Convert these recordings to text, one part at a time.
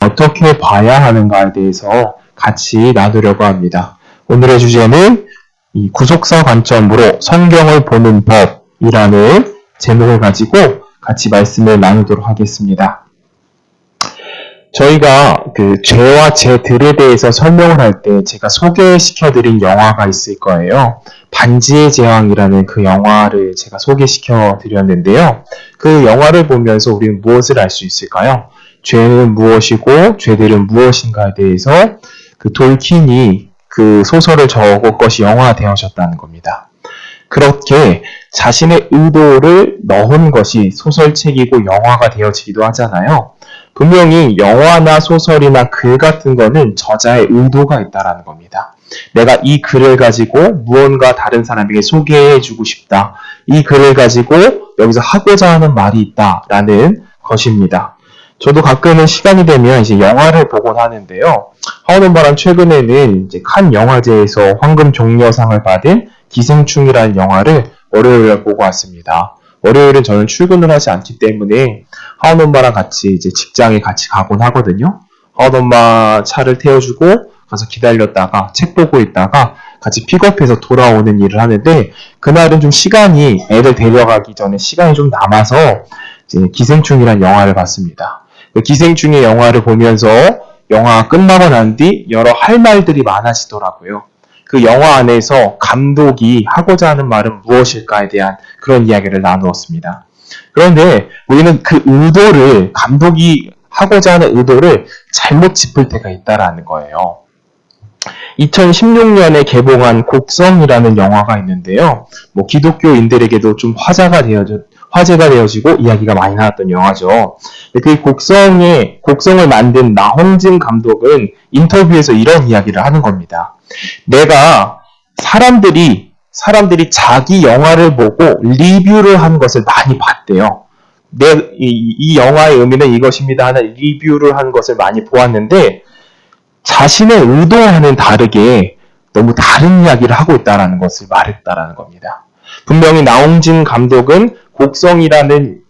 어떻게 봐야 하는가에 대해서 같이 나누려고 합니다. 오늘의 주제는 이 구속사 관점으로 성경을 보는 법이라는 제목을 가지고 같이 말씀을 나누도록 하겠습니다. 저희가 죄와 죄들에 대해서 설명을 할 때 제가 소개시켜드린 영화가 있을 거예요. 반지의 제왕이라는 그 영화를 제가 소개시켜드렸는데요. 그 영화를 보면서 우리는 무엇을 알 수 있을까요? 죄는 무엇이고 죄들은 무엇인가에 대해서 그 돌킨이 그 소설을 적은 것이 영화되어졌다는 겁니다. 그렇게 자신의 의도를 넣은 것이 소설책이고 영화가 되어지기도 하잖아요. 분명히 영화나 소설이나 글 같은 거는 저자의 의도가 있다는 겁니다. 내가 이 글을 가지고 무언가 다른 사람에게 소개해주고 싶다. 이 글을 가지고 여기서 하고자 하는 말이 있다라는 것입니다. 저도 가끔은 시간이 되면 이제 영화를 보곤 하는데요. 하오는 바람 최근에는 이제 칸 영화제에서 황금 종려상을 받은 기생충이라는 영화를 월요일에 보고 왔습니다. 월요일은 저는 출근을 하지 않기 때문에 하온 엄마랑 같이 이제 직장에 같이 가곤 하거든요. 하온 엄마 차를 태워주고 가서 기다렸다가 책 보고 있다가 같이 픽업해서 돌아오는 일을 하는데 그날은 좀 시간이 애들 데려가기 전에 시간이 좀 남아서 이제 기생충이라는 영화를 봤습니다. 기생충의 영화를 보면서 영화가 끝나고 난 뒤 여러 할 말들이 많아지더라고요. 그 영화 안에서 감독이 하고자 하는 말은 무엇일까에 대한 그런 이야기를 나누었습니다. 그런데 우리는 그 의도를, 감독이 하고자 하는 의도를 잘못 짚을 때가 있다라는 거예요. 2016년에 개봉한 곡성이라는 영화가 있는데요. 기독교인들에게도 좀 화제가 되어지고 이야기가 많이 나왔던 영화죠. 그 곡성을 만든 나홍진 감독은 인터뷰에서 이런 이야기를 하는 겁니다. 내가 사람들이 자기 영화를 보고 리뷰를 한 것을 많이 봤대요. 이 영화의 의미는 이것입니다 하는 리뷰를 한 것을 많이 보았는데 자신의 의도와는 다르게 너무 다른 이야기를 하고 있다는 것을 말했다라는 겁니다. 분명히 나홍진 감독은 곡성이라는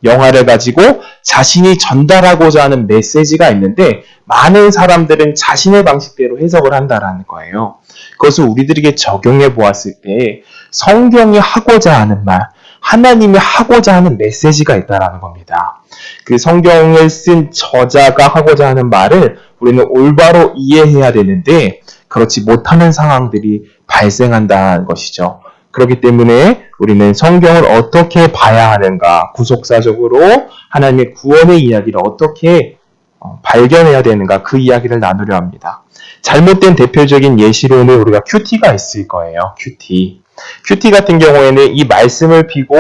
영화를 가지고 자신이 전달하고자 하는 메시지가 있는데 많은 사람들은 자신의 방식대로 해석을 한다라는 거예요. 그것을 우리들에게 적용해 보았을 때 성경이 하고자 하는 말, 하나님이 하고자 하는 메시지가 있다라는 겁니다. 그 성경을 쓴 저자가 하고자 하는 말을 우리는 올바로 이해해야 되는데 그렇지 못하는 상황들이 발생한다는 것이죠. 그렇기 때문에 우리는 성경을 어떻게 봐야 하는가, 구속사적으로 하나님의 구원의 이야기를 어떻게 발견해야 되는가, 그 이야기를 나누려 합니다. 잘못된 대표적인 예시로는 우리가 큐티가 있을 거예요. 큐티 같은 경우에는 이 말씀을 피고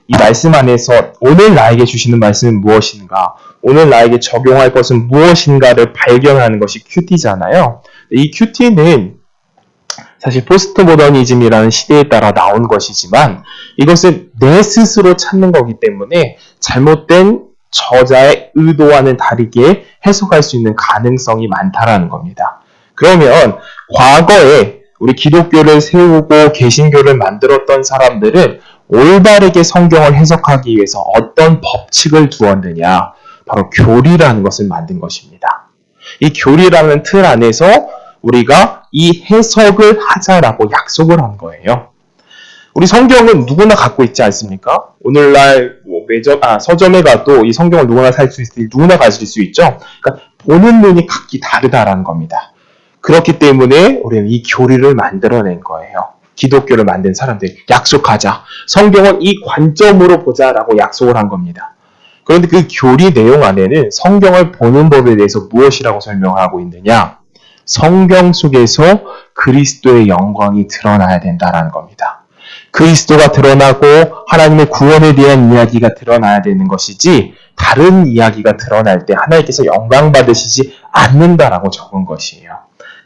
이 말씀 안에서 오늘 나에게 주시는 말씀은 무엇인가, 오늘 나에게 적용할 것은 무엇인가를 발견하는 것이 큐티잖아요. 이 큐티는 사실 포스트 모더니즘이라는 시대에 따라 나온 것이지만 이것은 내 스스로 찾는 거기 때문에 잘못된 저자의 의도와는 다르게 해석할 수 있는 가능성이 많다라는 겁니다. 그러면 과거에 우리 기독교를 세우고 개신교를 만들었던 사람들은 올바르게 성경을 해석하기 위해서 어떤 법칙을 두었느냐, 바로 교리라는 것을 만든 것입니다. 이 교리라는 틀 안에서 우리가 이 해석을 하자라고 약속을 한 거예요. 우리 성경은 누구나 갖고 있지 않습니까? 오늘날 서점에 가도 이 성경을 누구나 누구나 가질 수 있죠. 그러니까 보는 눈이 각기 다르다라는 겁니다. 그렇기 때문에 우리는 이 교리를 만들어낸 거예요. 기독교를 만든 사람들이 약속하자. 성경은 이 관점으로 보자라고 약속을 한 겁니다. 그런데 그 교리 내용 안에는 성경을 보는 법에 대해서 무엇이라고 설명하고 있느냐? 성경 속에서 그리스도의 영광이 드러나야 된다는 겁니다. 그리스도가 드러나고 하나님의 구원에 대한 이야기가 드러나야 되는 것이지 다른 이야기가 드러날 때 하나님께서 영광 받으시지 않는다라고 적은 것이에요.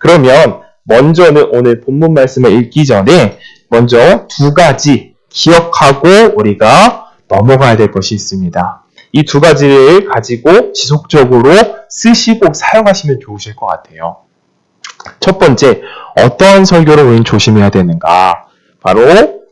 그러면 먼저는 오늘 본문 말씀을 읽기 전에 먼저 두 가지 기억하고 우리가 넘어가야 될 것이 있습니다. 이 두 가지를 가지고 지속적으로 쓰시고 사용하시면 좋으실 것 같아요. 첫 번째, 어떠한 설교를 우리는 조심해야 되는가? 바로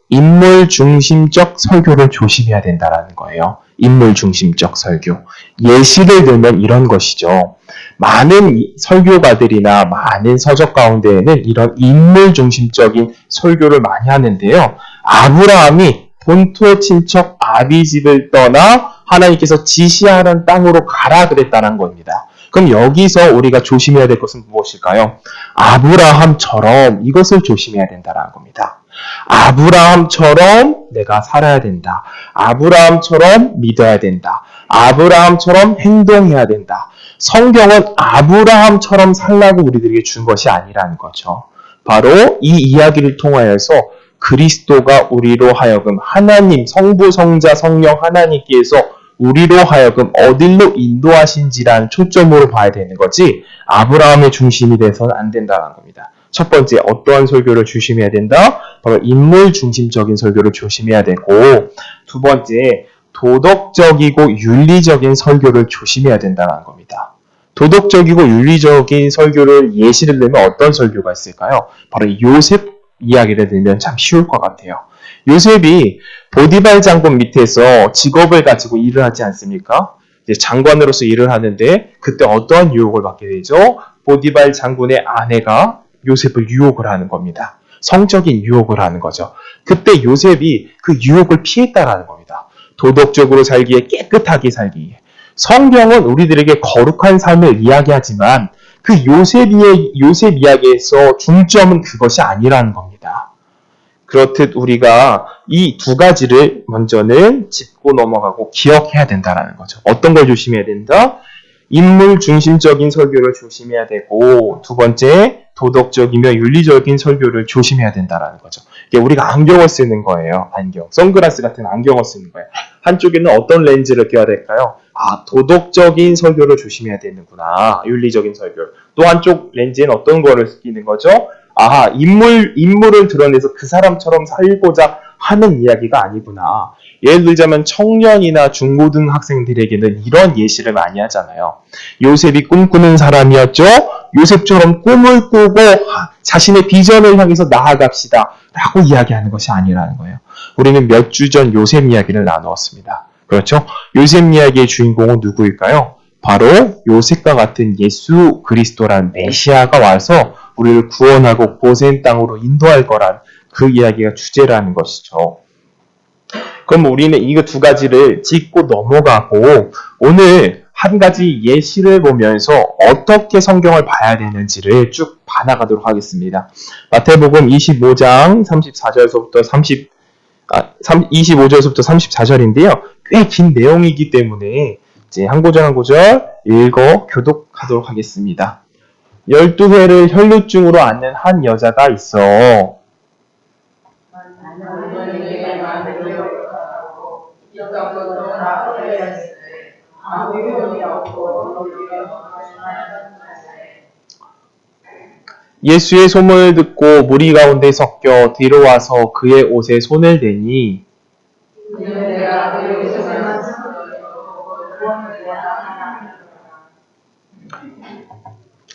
인물 중심적 설교를 조심해야 된다는 거예요. 인물 중심적 설교. 예시를 들면 이런 것이죠. 많은 설교가들이나 많은 서적 가운데에는 이런 인물 중심적인 설교를 많이 하는데요. 아브라함이 본토의 친척 아비집을 떠나 하나님께서 지시하는 땅으로 가라 그랬다는 겁니다. 그럼 여기서 우리가 조심해야 될 것은 무엇일까요? 아브라함처럼 이것을 조심해야 된다는 겁니다. 아브라함처럼 내가 살아야 된다. 아브라함처럼 믿어야 된다. 아브라함처럼 행동해야 된다. 성경은 아브라함처럼 살라고 우리들에게 준 것이 아니라는 거죠. 바로 이 이야기를 통하여서 그리스도가 우리로 하여금 하나님, 성부, 성자, 성령 하나님께서 우리로 하여금 어딜로 인도하신지라는 초점으로 봐야 되는 거지 아브라함의 중심이 돼서는 안 된다는 겁니다. 첫 번째, 어떠한 설교를 조심해야 된다? 바로 인물 중심적인 설교를 조심해야 되고, 두 번째, 도덕적이고 윤리적인 설교를 조심해야 된다는 겁니다. 도덕적이고 윤리적인 설교를 예시를 들면 어떤 설교가 있을까요? 바로 요셉 이야기를 들면 참 쉬울 것 같아요. 요셉이 보디발 장군 밑에서 직업을 가지고 일을 하지 않습니까? 이제 장관으로서 일을 하는데 그때 어떠한 유혹을 받게 되죠? 보디발 장군의 아내가 요셉을 유혹을 하는 겁니다. 성적인 유혹을 하는 거죠. 그때 요셉이 그 유혹을 피했다라는 겁니다. 도덕적으로 살기에, 깨끗하게 살기에. 성경은 우리들에게 거룩한 삶을 이야기하지만 그 요셉 이야기에서 중점은 그것이 아니라는 겁니다. 그렇듯 우리가 이 두 가지를 먼저는 짚고 넘어가고 기억해야 된다는 거죠. 어떤 걸 조심해야 된다? 인물 중심적인 설교를 조심해야 되고, 두 번째, 도덕적이며 윤리적인 설교를 조심해야 된다는 거죠. 이게 우리가 안경을 쓰는 거예요. 안경. 선글라스 같은 안경을 쓰는 거예요. 한쪽에는 어떤 렌즈를 껴야 될까요? 도덕적인 설교를 조심해야 되는구나. 윤리적인 설교. 또 한쪽 렌즈에는 어떤 거를 끼는 거죠? 인물을 드러내서 그 사람처럼 살고자 하는 이야기가 아니구나. 예를 들자면 청년이나 중고등학생들에게는 이런 예시를 많이 하잖아요. 요셉이 꿈꾸는 사람이었죠? 요셉처럼 꿈을 꾸고 자신의 비전을 향해서 나아갑시다. 라고 이야기하는 것이 아니라는 거예요. 우리는 몇 주 전 요셉 이야기를 나누었습니다. 그렇죠? 요셉 이야기의 주인공은 누구일까요? 바로 요셉과 같은 예수 그리스도라는 메시아가 와서 우리를 구원하고 보센 땅으로 인도할 거란 그 이야기가 주제라는 것이죠. 그럼 우리는 이거 두 가지를 짚고 넘어가고 오늘 한 가지 예시를 보면서 어떻게 성경을 봐야 되는지를 쭉 봐나가도록 하겠습니다. 마태복음 25장 34절에서부터 25절에서부터 34절인데요. 꽤 긴 내용이기 때문에 이제 한 구절 한 구절 읽어 교독하도록 하겠습니다. 12회를 혈루증으로 앓는 한 여자가 있어. 예수의 소문을 듣고 무리 가운데 섞여 뒤로 와서 그의 옷에 손을 대니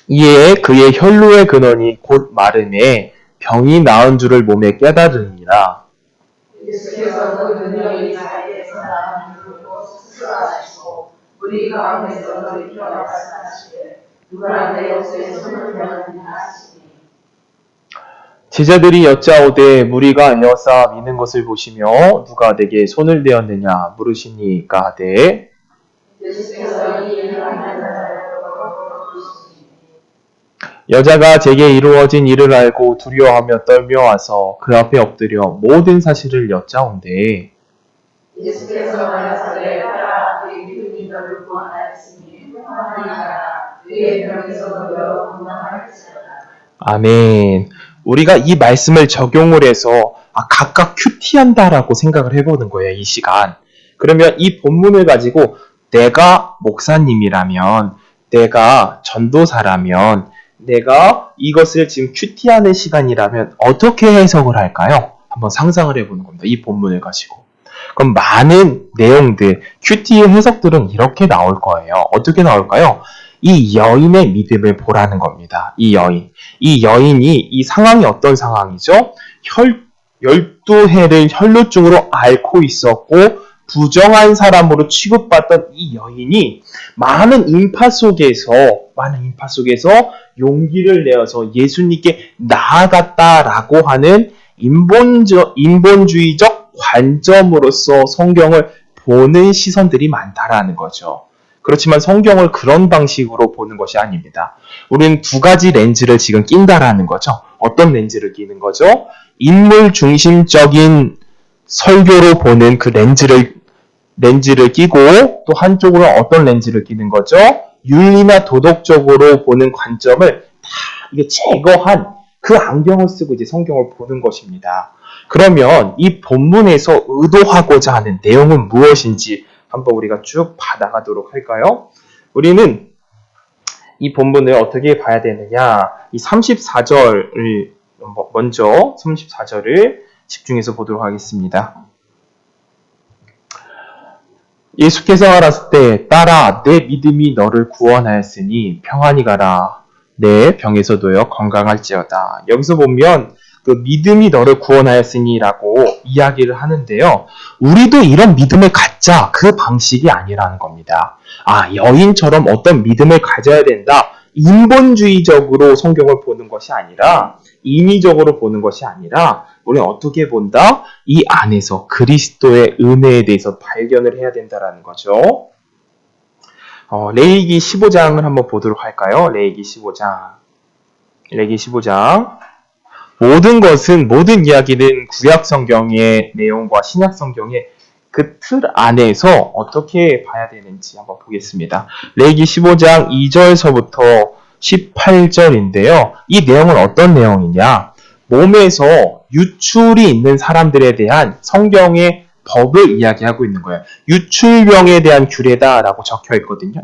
이에 그의 혈루의 근원이 곧 마름에 병이 나은 줄을 몸에 깨달으니라. 예수께서 그 능력이 자기에서 나은 줄을 스스로 아시고 무리 가운데서 돌이켜 말씀하시되 누가 내 옷에 손을 대었느냐 하시니 제자들이 여짜오되 무리가 에워싸 미는 것을 보시며 누가 내게 손을 대었느냐 물으시니까 하되 예수께서 이 일을 하는 여자가 제게 이루어진 일을 알고 두려워하며 떨며 와서 그 앞에 엎드려 모든 사실을 여짜온대. 예수께서 말하사대 가라 네 믿음이 너를 구원하였으니 평안하라 그의 병에서도 여러 건강할지어다. 아멘. 우리가 이 말씀을 적용을 해서 각각 큐티한다라고 생각을 해보는 거예요. 이 시간. 그러면 이 본문을 가지고 내가 목사님이라면, 내가 전도사라면, 내가 이것을 지금 큐티하는 시간이라면 어떻게 해석을 할까요? 한번 상상을 해보는 겁니다. 이 본문을 가지고. 그럼 많은 내용들, 큐티의 해석들은 이렇게 나올 거예요. 어떻게 나올까요? 이 여인의 믿음을 보라는 겁니다. 이 여인이 이 상황이 어떤 상황이죠? 12해를 혈루증으로 앓고 있었고 부정한 사람으로 취급받던 이 여인이 많은 인파 속에서 용기를 내어서 예수님께 나아갔다라고 하는 인본주의적 관점으로서 성경을 보는 시선들이 많다라는 거죠. 그렇지만 성경을 그런 방식으로 보는 것이 아닙니다. 우리는 두 가지 렌즈를 지금 낀다라는 거죠. 어떤 렌즈를 끼는 거죠? 인물 중심적인 설교로 보는 그 렌즈를 끼고, 또 한쪽으로 어떤 렌즈를 끼는 거죠? 윤리나 도덕적으로 보는 관점을 다 이게 제거한 그 안경을 쓰고 이제 성경을 보는 것입니다. 그러면 이 본문에서 의도하고자 하는 내용은 무엇인지 한번 우리가 쭉 봐나가도록 할까요? 우리는 이 본문을 어떻게 봐야 되느냐? 이 34절을 먼저 34절을 집중해서 보도록 하겠습니다. 예수께서 말하실 때 딸아 내 믿음이 너를 구원하였으니 평안히 가라. 내 병에서도요 건강할지어다. 여기서 보면 그 믿음이 너를 구원하였으니라고 이야기를 하는데요. 우리도 이런 믿음을 갖자 그 방식이 아니라는 겁니다. 여인처럼 어떤 믿음을 가져야 된다. 인본주의적으로 성경을 보는 것이 아니라 인위적으로 보는 것이 아니라 우리는 어떻게 본다? 이 안에서 그리스도의 은혜에 대해서 발견을 해야 된다는 거죠. 레위기 15장을 한번 보도록 할까요? 레위기 15장. 모든 이야기는 구약 성경의 내용과 신약 성경의 그 틀 안에서 어떻게 봐야 되는지 한번 보겠습니다. 레위기 15장 2절서부터 18절인데요. 이 내용은 어떤 내용이냐? 몸에서 유출이 있는 사람들에 대한 성경의 법을 이야기하고 있는 거예요. 유출병에 대한 규례다라고 적혀 있거든요.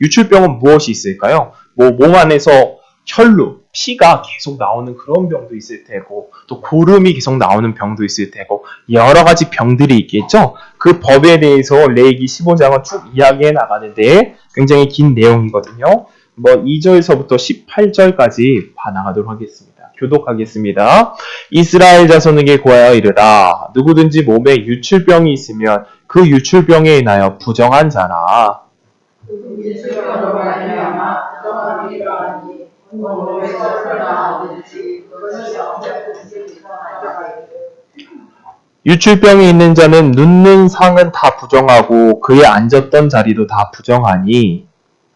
유출병은 무엇이 있을까요? 몸 안에서 혈루, 피가 계속 나오는 그런 병도 있을 테고, 또 고름이 계속 나오는 병도 있을 테고, 여러 가지 병들이 있겠죠? 그 법에 대해서 레위기 15장은 쭉 이야기해 나가는데 굉장히 긴 내용이거든요. 2절서부터 18절까지 봐나가도록 하겠습니다. 교독하겠습니다. 이스라엘 자손에게 고하여 이르라. 누구든지 몸에 유출병이 있으면 그 유출병에 인하여 부정한 자나 유출병이 있는 자는 눕는 상은 다 부정하고 그의 앉았던 자리도 다 부정하니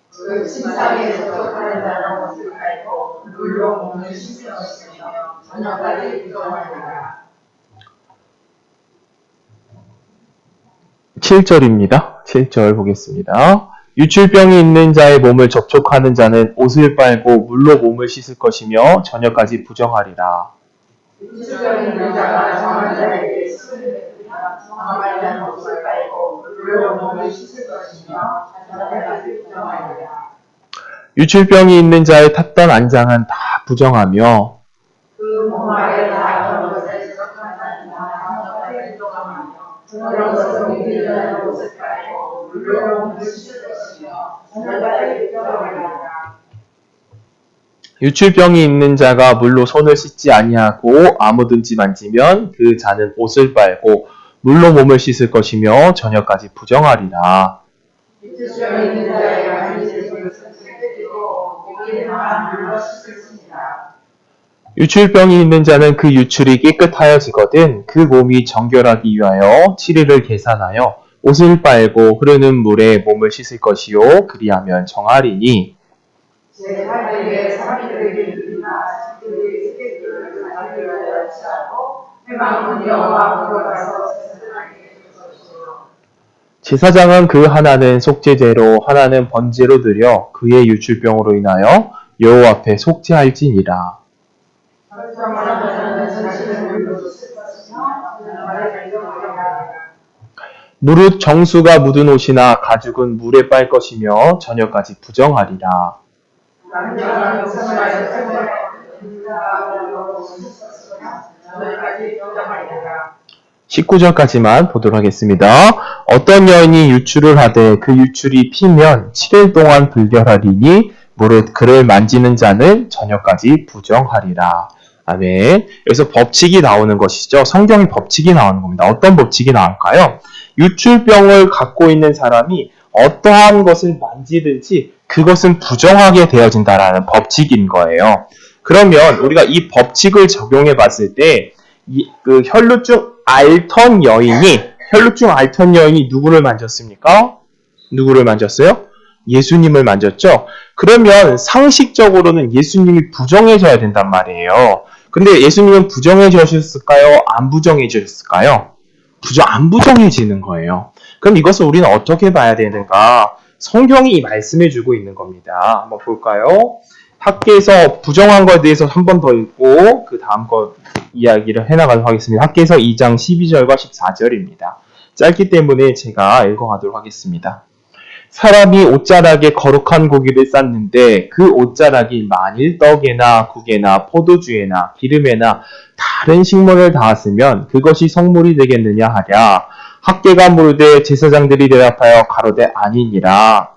그 침상에서 하는 자는 옷을 갈고 물로 몸을 씻을 것이며 저녁까지 부정하리라. 7절입니다. 7절 보겠습니다. 유출병이 있는 자의 몸을 접촉하는 자는 옷을 빨고 물로 몸을 씻을 것이며 저녁까지 부정하리라. 유출병이 있는 자가 정한 자에게 술을 베풀며 정한 자는 옷을 빨고 물로 몸을 씻을 것이며 저녁까지 부정하리라. 유출병이 있는 자의 탔던 안장은 다 부정하며 그 몸 아래 닿았던 것을 지적한 자는 다 부정하며 그런 것을 옮기려는 옷을 빨고 물로 몸을 씻을 것이며 저녁까지 부정하리라. 유출병이 있는 자가 물로 손을 씻지 아니하고 아무든지 만지면 그 자는 옷을 빨고 물로 몸을 씻을 것이며 저녁까지 부정하리라. 유출병이 있는 자의 만지는 것은 깨끗이고 고기는 물로 씻을지니라. 유출병이 있는 자는 그 유출이 깨끗하여지거든 그 몸이 정결하기 위하여 7일을 계산하여 옷을 빨고 흐르는 물에 몸을 씻을 것이요 그리하면 정하리니 제8일에 3일을 이르나 10일에 새끼들을 가지려 하지 않고 회망은 여호와 앞으로 가서 제사장에게 줄 것이요. 제사장은 그 하나는 속죄제로 하나는 번제로 드려 그의 유출병으로 인하여 여호와 앞에 속죄할지니라. 무릇 정수가 묻은 옷이나 가죽은 물에 빨 것이며 저녁까지 부정하리라. 19절까지만 보도록 하겠습니다. 어떤 여인이 유출을 하되 그 유출이 피면 7일 동안 불결하리니 무릇 그를 만지는 자는 저녁까지 부정하리라. 아멘. 여기서 법칙이 나오는 것이죠. 성경의 법칙이 나오는 겁니다. 어떤 법칙이 나올까요? 유출병을 갖고 있는 사람이 어떠한 것을 만지든지 그것은 부정하게 되어진다라는 법칙인 거예요. 그러면 우리가 이 법칙을 적용해 봤을 때 그 혈루증 앓던 여인이 누구를 만졌습니까? 누구를 만졌어요? 예수님을 만졌죠? 그러면 상식적으로는 예수님이 부정해져야 된단 말이에요. 근데 예수님은 부정해지셨을까요? 안 부정해지셨을까요? 안 부정해지는 거예요. 그럼 이것을 우리는 어떻게 봐야 되는가? 성경이 말씀해주고 있는 겁니다. 한번 볼까요? 학계에서 부정한 것에 대해서 한 번 더 읽고 그 다음 거 이야기를 해나가도록 하겠습니다. 학계에서 2장 12절과 14절입니다. 짧기 때문에 제가 읽어가도록 하겠습니다. 사람이 옷자락에 거룩한 고기를 쌌는데 그 옷자락이 만일 떡에나 국에나 포도주에나 기름에나 다른 식물을 닿았으면 그것이 성물이 되겠느냐 하랴. 학계가 물으되 제사장들이 대답하여 가로되 아니니라.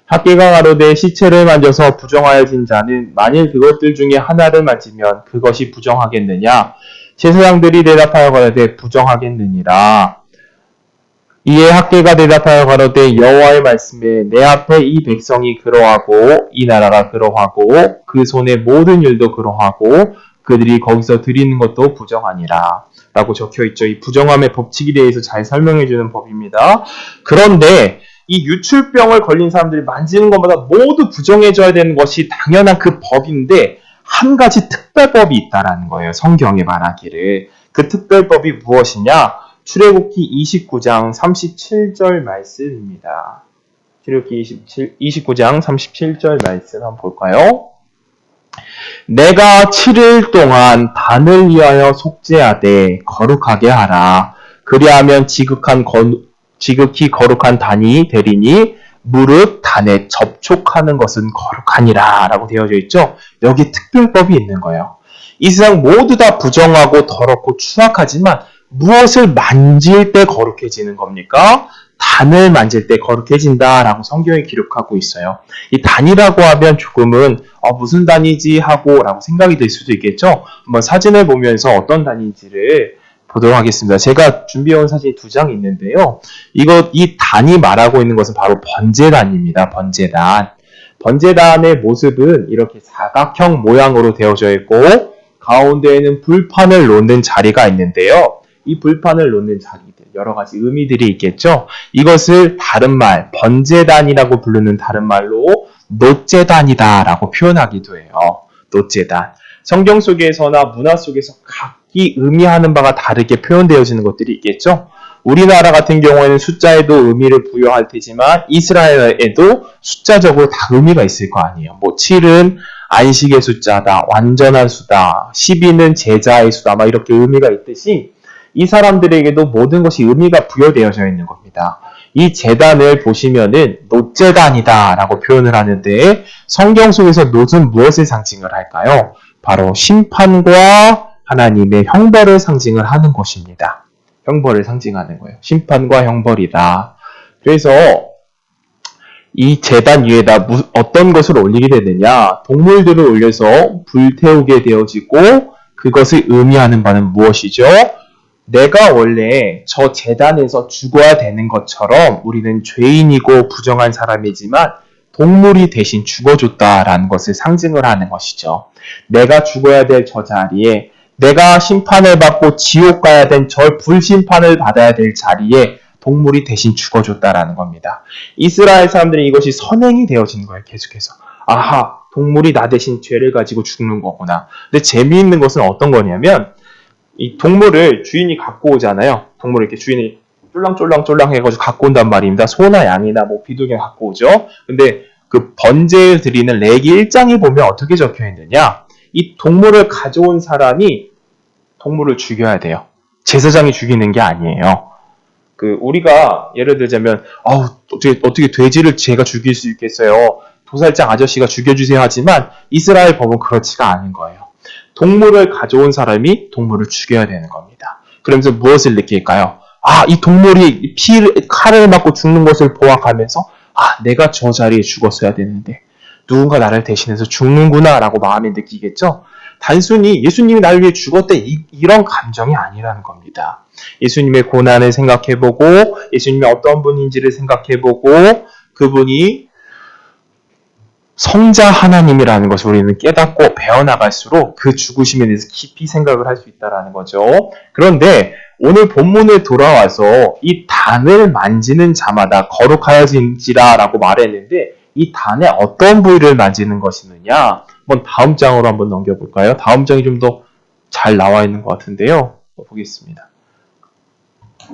학계가 가로되 시체를 만져서 부정하여진 자는 만일 그것들 중에 하나를 만지면 그것이 부정하겠느냐. 제사장들이 대답하여 가로되 부정하겠느니라. 이에 학계가 대답하여 가로되 여호와의 말씀에 내 앞에 이 백성이 그러하고 이 나라가 그러하고 그 손의 모든 일도 그러하고 그들이 거기서 드리는 것도 부정하니라 라고 적혀있죠. 이 부정함의 법칙에 대해서 잘 설명해주는 법입니다. 그런데 이 유출병을 걸린 사람들이 만지는 것마다 모두 부정해져야 되는 것이 당연한 그 법인데 한 가지 특별법이 있다라는 거예요. 성경에 말하기를. 그 특별법이 무엇이냐? 출애굽기 29장 37절 말씀입니다. 출애굽기 29장 37절 말씀 한번 볼까요? 내가 7일 동안 단을 위하여 속죄하되 거룩하게 하라. 그리하면 지극히 거룩한 단이 되리니 무릇 단에 접촉하는 것은 거룩하니라 라고 되어져 있죠. 여기 특별법이 있는 거예요. 이 세상 모두 다 부정하고 더럽고 추악하지만 무엇을 만질 때 거룩해지는 겁니까? 단을 만질 때 거룩해진다라고 성경이 기록하고 있어요. 이 단이라고 하면 조금은 무슨 단이지 하고 라고 생각이 들 수도 있겠죠. 한번 사진을 보면서 어떤 단인지를 보도록 하겠습니다. 제가 준비해온 사진이 2장 있는데요. 이 단이 말하고 있는 것은 바로 번제단입니다. 번제단. 번제단의 모습은 이렇게 사각형 모양으로 되어져 있고 가운데에는 불판을 놓는 자리가 있는데요. 이 불판을 놓는 자리들, 여러 가지 의미들이 있겠죠. 이것을 다른 말, 번제단이라고 부르는 다른 말로 노제단이다라고 표현하기도 해요. 노제단. 성경 속에서나 문화 속에서 각기 의미하는 바가 다르게 표현되어지는 것들이 있겠죠. 우리나라 같은 경우에는 숫자에도 의미를 부여할 테지만 이스라엘에도 숫자적으로 다 의미가 있을 거 아니에요. 7은 안식의 숫자다, 완전한 수다, 12는 제자의 수다, 이렇게 의미가 있듯이 이 사람들에게도 모든 것이 의미가 부여되어져 있는 겁니다. 이 제단을 보시면은 놋제단이다 라고 표현을 하는데 성경 속에서 놋은 무엇을 상징을 할까요? 바로 심판과 하나님의 형벌을 상징을 하는 것입니다. 형벌을 상징하는 거예요. 심판과 형벌이다. 그래서 이 제단 위에다 어떤 것을 올리게 되느냐? 동물들을 올려서 불태우게 되어지고 그것을 의미하는 바는 무엇이죠? 내가 원래 저 제단에서 죽어야 되는 것처럼 우리는 죄인이고 부정한 사람이지만 동물이 대신 죽어줬다라는 것을 상징을 하는 것이죠. 내가 죽어야 될 저 자리에 내가 심판을 받고 지옥 가야 된 저 불심판을 받아야 될 자리에 동물이 대신 죽어줬다라는 겁니다. 이스라엘 사람들이 이것이 선행이 되어진 거예요. 계속해서. 아하, 동물이 나 대신 죄를 가지고 죽는 거구나. 근데 재미있는 것은 어떤 거냐면 이 동물을 주인이 갖고 오잖아요. 동물을 이렇게 주인이 쫄랑쫄랑 해가지고 갖고 온단 말입니다. 소나 양이나 비둘기 갖고 오죠. 근데 그 번제를 드리는 레기 1장에 보면 어떻게 적혀 있느냐? 이 동물을 가져온 사람이 동물을 죽여야 돼요. 제사장이 죽이는 게 아니에요. 우리가 예를 들자면 어떻게 돼지를 제가 죽일 수 있겠어요? 도살장 아저씨가 죽여주세요 하지만 이스라엘 법은 그렇지가 않은 거예요. 동물을 가져온 사람이 동물을 죽여야 되는 겁니다. 그러면서 무엇을 느낄까요? 이 동물이 칼을 맞고 죽는 것을 보아가면서 내가 저 자리에 죽었어야 되는데 누군가 나를 대신해서 죽는구나 라고 마음에 느끼겠죠? 단순히 예수님이 나를 위해 죽었대 이런 감정이 아니라는 겁니다. 예수님의 고난을 생각해보고 예수님이 어떤 분인지를 생각해보고 그분이 성자 하나님이라는 것을 우리는 깨닫고 배워나갈수록 그 죽으심에 대해서 깊이 생각을 할 수 있다는 거죠. 그런데 오늘 본문에 돌아와서 이 단을 만지는 자마다 거룩하여진지라 라고 말했는데 이 단의 어떤 부위를 만지는 것이느냐? 한번 다음 장으로 한번 넘겨볼까요? 다음 장이 좀 더 잘 나와 있는 것 같은데요. 보겠습니다.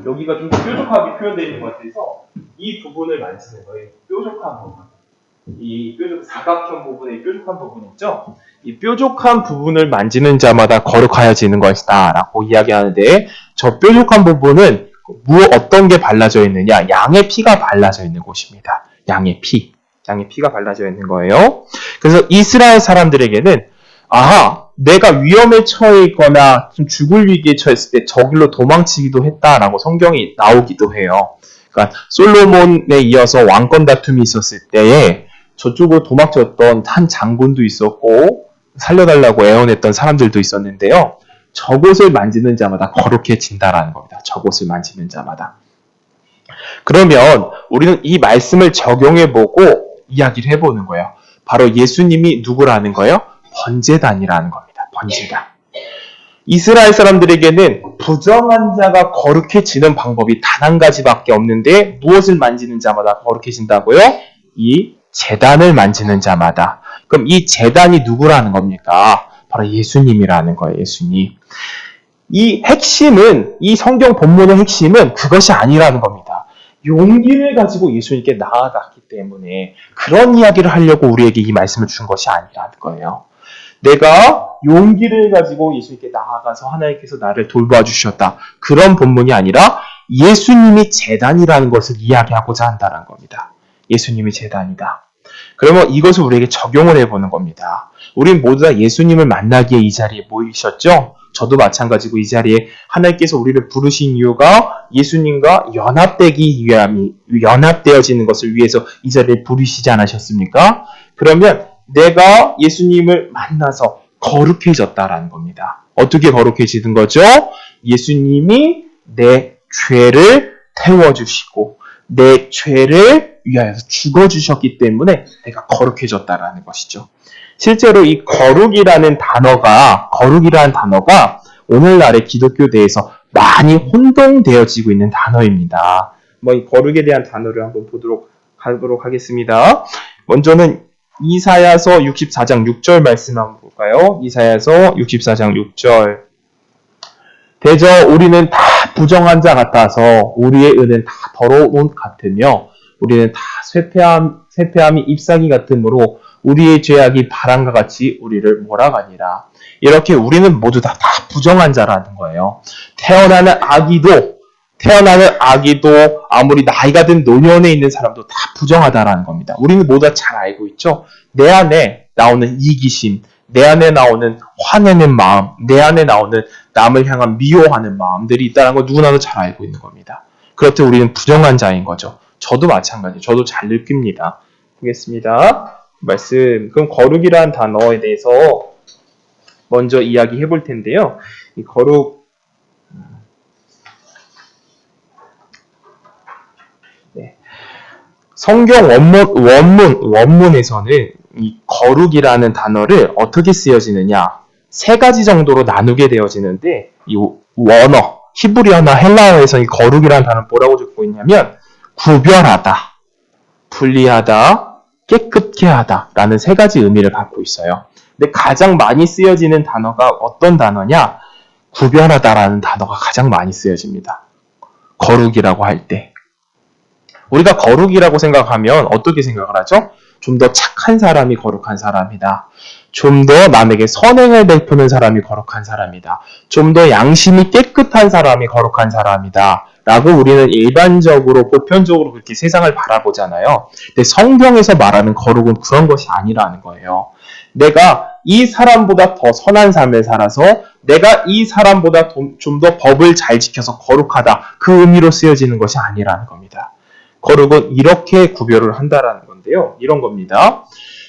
여기가 좀 더 뾰족하게 표현되어 있는 것 같아서 이 부분을 만지는 거예요. 뾰족한 부분. 이 사각형 부분의 뾰족한 부분 있죠? 이 뾰족한 부분을 만지는 자마다 거룩하여지는 것이다 라고 이야기하는데 저 뾰족한 부분은 어떤 게 발라져 있느냐? 양의 피가 발라져 있는 곳입니다. 양의 피가 발라져 있는 거예요. 그래서 이스라엘 사람들에게는 내가 위험에 처해 있거나 좀 죽을 위기에 처했을 때 저길로 도망치기도 했다라고 성경이 나오기도 해요. 그러니까 솔로몬에 이어서 왕권 다툼이 있었을 때에 저쪽으로 도망쳤던 한 장군도 있었고 살려달라고 애원했던 사람들도 있었는데요. 저곳을 만지는 자마다 거룩해진다라는 겁니다. 저곳을 만지는 자마다. 그러면 우리는 이 말씀을 적용해보고 이야기를 해보는 거예요. 바로 예수님이 누구라는 거예요? 번제단이라는 겁니다. 번제단. 이스라엘 사람들에게는 부정한 자가 거룩해지는 방법이 단 한 가지밖에 없는데 무엇을 만지는 자마다 거룩해진다고요? 이 제단을 만지는 자마다. 그럼 이 제단이 누구라는 겁니까? 바로 예수님이라는 거예요. 예수님. 이 핵심은, 이 성경 본문의 핵심은 그것이 아니라는 겁니다. 용기를 가지고 예수님께 나아갔기 때문에 그런 이야기를 하려고 우리에게 이 말씀을 준 것이 아니라는 거예요. 내가 용기를 가지고 예수님께 나아가서 하나님께서 나를 돌봐주셨다. 그런 본문이 아니라 예수님이 제단이라는 것을 이야기하고자 한다는 겁니다. 예수님이 제단이다. 그러면 이것을 우리에게 적용을 해보는 겁니다. 우린 모두 다 예수님을 만나기에 이 자리에 모이셨죠? 저도 마찬가지고 이 자리에 하나님께서 우리를 부르신 이유가 예수님과 연합되어지는 것을 위해서 이 자리에 부르시지 않으셨습니까? 그러면 내가 예수님을 만나서 거룩해졌다라는 겁니다. 어떻게 거룩해지는 거죠? 예수님이 내 죄를 태워주시고 내 죄를 위하여서 죽어주셨기 때문에 내가 거룩해졌다라는 것이죠. 실제로 이 거룩이라는 단어가 오늘날의 기독교대에서 많이 혼동되어지고 있는 단어입니다. 이 거룩에 대한 단어를 한번 가도록 하겠습니다. 먼저는 이사야서 64장 6절 말씀 한번 볼까요? 이사야서 64장 6절. 대저 우리는 다 부정한 자 같아서 우리의 은은 다 더러운 옷 같으며 우리는 다 쇠폐함이 잎사귀 같으므로 우리의 죄악이 바람과 같이 우리를 몰아가니라. 이렇게 우리는 모두 다 부정한 자라는 거예요. 태어나는 아기도 아무리 나이가 든 노년에 있는 사람도 다 부정하다라는 겁니다. 우리는 모두 다 잘 알고 있죠. 내 안에 나오는 이기심, 내 안에 나오는 화내는 마음, 내 안에 나오는 남을 향한 미워하는 마음들이 있다는 걸 누구나도 잘 알고 있는 겁니다. 그렇듯 우리는 부정한 자인 거죠. 저도 마찬가지. 저도 잘 느낍니다. 보겠습니다. 말씀. 그럼 거룩이라는 단어에 대해서 먼저 이야기해 볼 텐데요. 이 거룩, 성경 원문에서는 이 거룩이라는 단어를 어떻게 쓰여지느냐? 세 가지 정도로 나누게 되어지는데, 이 원어, 히브리어나 헬라어에서 이 거룩이라는 단어를 뭐라고 적고 있냐면, 구별하다, 분리하다, 깨끗게 하다 라는 세 가지 의미를 갖고 있어요. 근데 가장 많이 쓰여지는 단어가 어떤 단어냐? 구별하다라는 단어가 가장 많이 쓰여집니다. 거룩이라고 할 때. 우리가 거룩이라고 생각하면 어떻게 생각을 하죠? 좀 더 착한 사람이 거룩한 사람이다. 좀 더 남에게 선행을 베푸는 사람이 거룩한 사람이다. 좀 더 양심이 깨끗한 사람이 거룩한 사람이다. 라고 우리는 일반적으로, 보편적으로 그렇게 세상을 바라보잖아요. 근데 성경에서 말하는 거룩은 그런 것이 아니라는 거예요. 내가 이 사람보다 더 선한 삶을 살아서 내가 이 사람보다 좀 더 법을 잘 지켜서 거룩하다. 그 의미로 쓰여지는 것이 아니라는 겁니다. 거룩은 이렇게 구별을 한다라는 건데요. 이런 겁니다.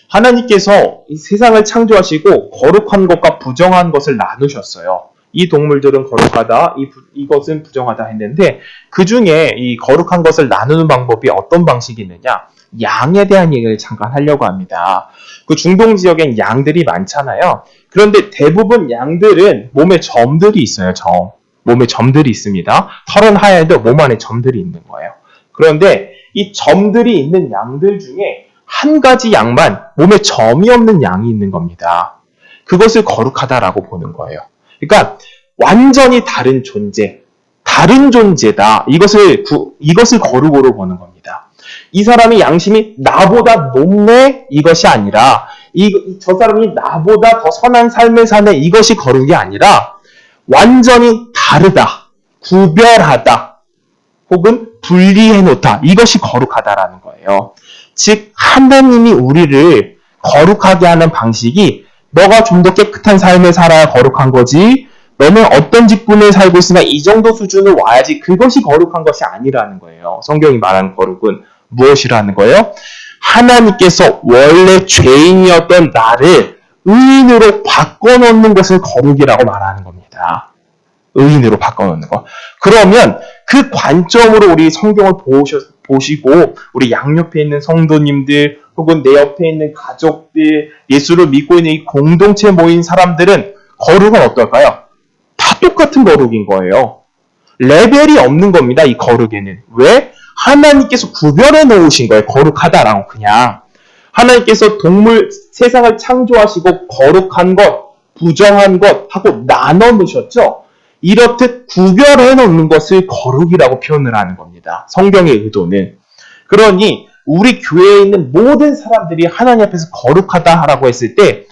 하나님께서 이 세상을 창조하시고 거룩한 것과 부정한 것을 나누셨어요. 이 동물들은 거룩하다, 이것은 부정하다 했는데 그 중에 이 거룩한 것을 나누는 방법이 어떤 방식이 있느냐? 양에 대한 얘기를 잠깐 하려고 합니다. 그 중동 지역엔 양들이 많잖아요. 그런데 대부분 양들은 몸에 점들이 있어요. 몸에 점들이 있습니다. 털은 하얘도 몸 안에 점들이 있는 거예요. 그런데 이 점들이 있는 양들 중에 한 가지 양만 몸에 점이 없는 양이 있는 겁니다. 그것을 거룩하다라고 보는 거예요. 그러니까 완전히 다른 존재다. 이것을 거룩으로 보는 겁니다. 이 사람의 양심이 나보다 높네 이것이 아니라 저 사람이 나보다 더 선한 삶을 사네 이것이 거룩이 아니라 완전히 다르다, 구별하다, 혹은 분리해놓다. 이것이 거룩하다라는 거예요. 즉 하나님이 우리를 거룩하게 하는 방식이 너가 좀 더 깨끗한 삶을 살아야 거룩한 거지 너는 어떤 직분을 살고 있으나 이 정도 수준을 와야지 그것이 거룩한 것이 아니라는 거예요. 성경이 말하는 거룩은 무엇이라는 거예요? 하나님께서 원래 죄인이었던 나를 의인으로 바꿔놓는 것을 거룩이라고 말하는 겁니다. 의인으로 바꿔놓는 거. 그러면 그 관점으로 우리 성경을 보시고 우리 양옆에 있는 성도님들 혹은 내 옆에 있는 가족들 예수를 믿고 있는 이 공동체에 모인 사람들은 거룩은 어떨까요? 다 똑같은 거룩인 거예요. 레벨이 없는 겁니다. 이 거룩에는. 왜? 하나님께서 구별해 놓으신 거예요. 거룩하다라고 그냥. 하나님께서 세상을 창조하시고 거룩한 것, 부정한 것 하고 나눠 놓으셨죠. 이렇듯 구별해 놓는 것을 거룩이라고 표현을 하는 겁니다. 성경의 의도는. 그러니 우리 교회에 있는 모든 사람들이 하나님 앞에서 거룩하다라고 했을 때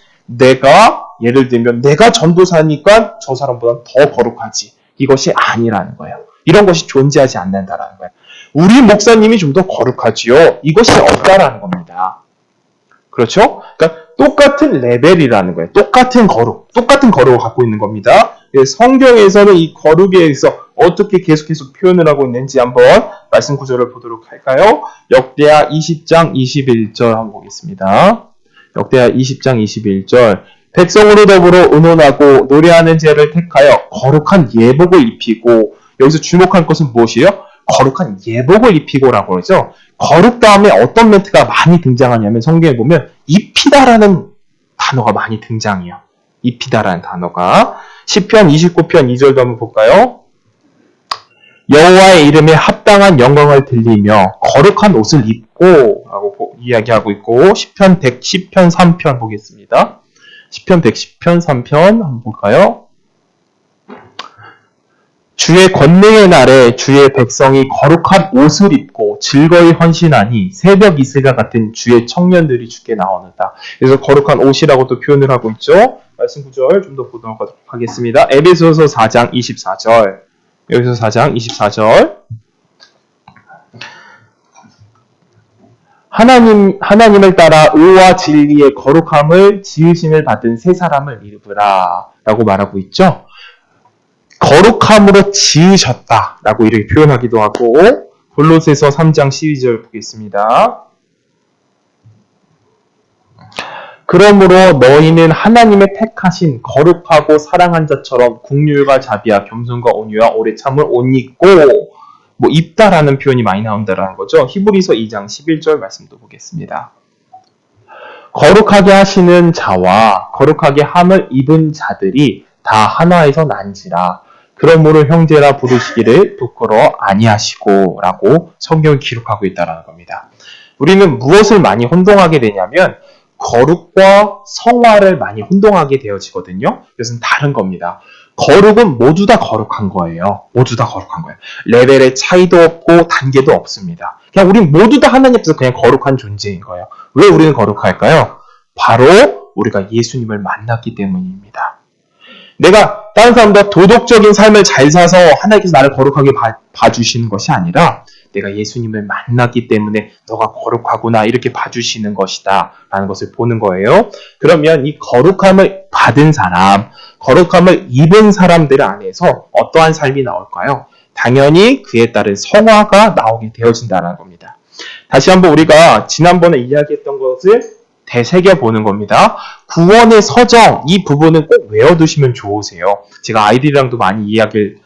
예를 들면 내가 전도사니까 저 사람보다 더 거룩하지. 이것이 아니라는 거예요. 이런 것이 존재하지 않는다라는 거예요. 우리 목사님이 좀 더 거룩하지요. 이것이 없다라는 겁니다. 그렇죠? 그러니까 똑같은 레벨이라는 거예요. 똑같은 거룩을 갖고 있는 겁니다. 성경에서는 이 거룩에 대해서 어떻게 계속해서 표현을 하고 있는지 한번 말씀 구절을 보도록 할까요? 역대하 20장 21절 한번 보겠습니다. 역대하 20장 21절 백성으로 더불어 의논하고 노래하는 제를 택하여 거룩한 예복을 입히고 여기서 주목할 것은 무엇이에요? 거룩한 예복을 입히고라고 그러죠. 거룩 다음에 어떤 멘트가 많이 등장하냐면 성경에 보면 입히다라는 단어가 많이 등장해요. 입히다라는 단어가 시편 29편 2절도 한번 볼까요? 여호와의 이름에 합당한 영광을 들리며 거룩한 옷을 입고 라고 이야기하고 있고 시편 3편 보겠습니다. 시편 110편 3편 한번 볼까요? 주의 권능의 날에 주의 백성이 거룩한 옷을 입고 즐거이 헌신하니 새벽 이슬과 같은 주의 청년들이 주께 나오는다. 그래서 거룩한 옷이라고 또 표현을 하고 있죠. 말씀 구절 좀 더 보도록 하겠습니다. 에베소서 4장 24절. 여기서 4장 24절. 하나님을 따라 의와 진리의 거룩함을 지으심을 받은 새 사람을 입으라 라고 말하고 있죠. 거룩함으로 지으셨다 라고 이렇게 표현하기도 하고 골로새서 3장 12절 보겠습니다. 그러므로 너희는 하나님의 택하신 거룩하고 사랑한 자처럼 긍휼과 자비와 겸손과 온유와 오래 참을 옷 입고 입다라는 표현이 많이 나온다라는 거죠. 히브리서 2장 11절 말씀도 보겠습니다. 거룩하게 하시는 자와 거룩하게 함을 입은 자들이 다 하나에서 난지라. 그러므로 형제라 부르시기를 부끄러워 아니하시고 라고 성경을 기록하고 있다는 겁니다. 우리는 무엇을 많이 혼동하게 되냐면 거룩과 성화를 많이 혼동하게 되어지거든요. 이것은 다른 겁니다. 거룩은 모두 다 거룩한 거예요. 모두 다 거룩한 거예요. 레벨의 차이도 없고 단계도 없습니다. 그냥 우리는 모두 다 하나님 앞에서 그냥 거룩한 존재인 거예요. 왜 우리는 거룩할까요? 바로 우리가 예수님을 만났기 때문입니다. 내가 다른 사람보다 도덕적인 삶을 잘 사서 하나님께서 나를 거룩하게 봐주시는 것이 아니라 내가 예수님을 만났기 때문에 너가 거룩하구나 이렇게 봐주시는 것이다 라는 것을 보는 거예요. 그러면 이 거룩함을 받은 사람, 거룩함을 입은 사람들 안에서 어떠한 삶이 나올까요? 당연히 그에 따른 성화가 나오게 되어진다는 겁니다. 다시 한번 우리가 지난번에 이야기했던 것을 되새겨보는 겁니다. 구원의 서정 이 부분은 꼭 외워두시면 좋으세요. 제가 아이들이랑도 많이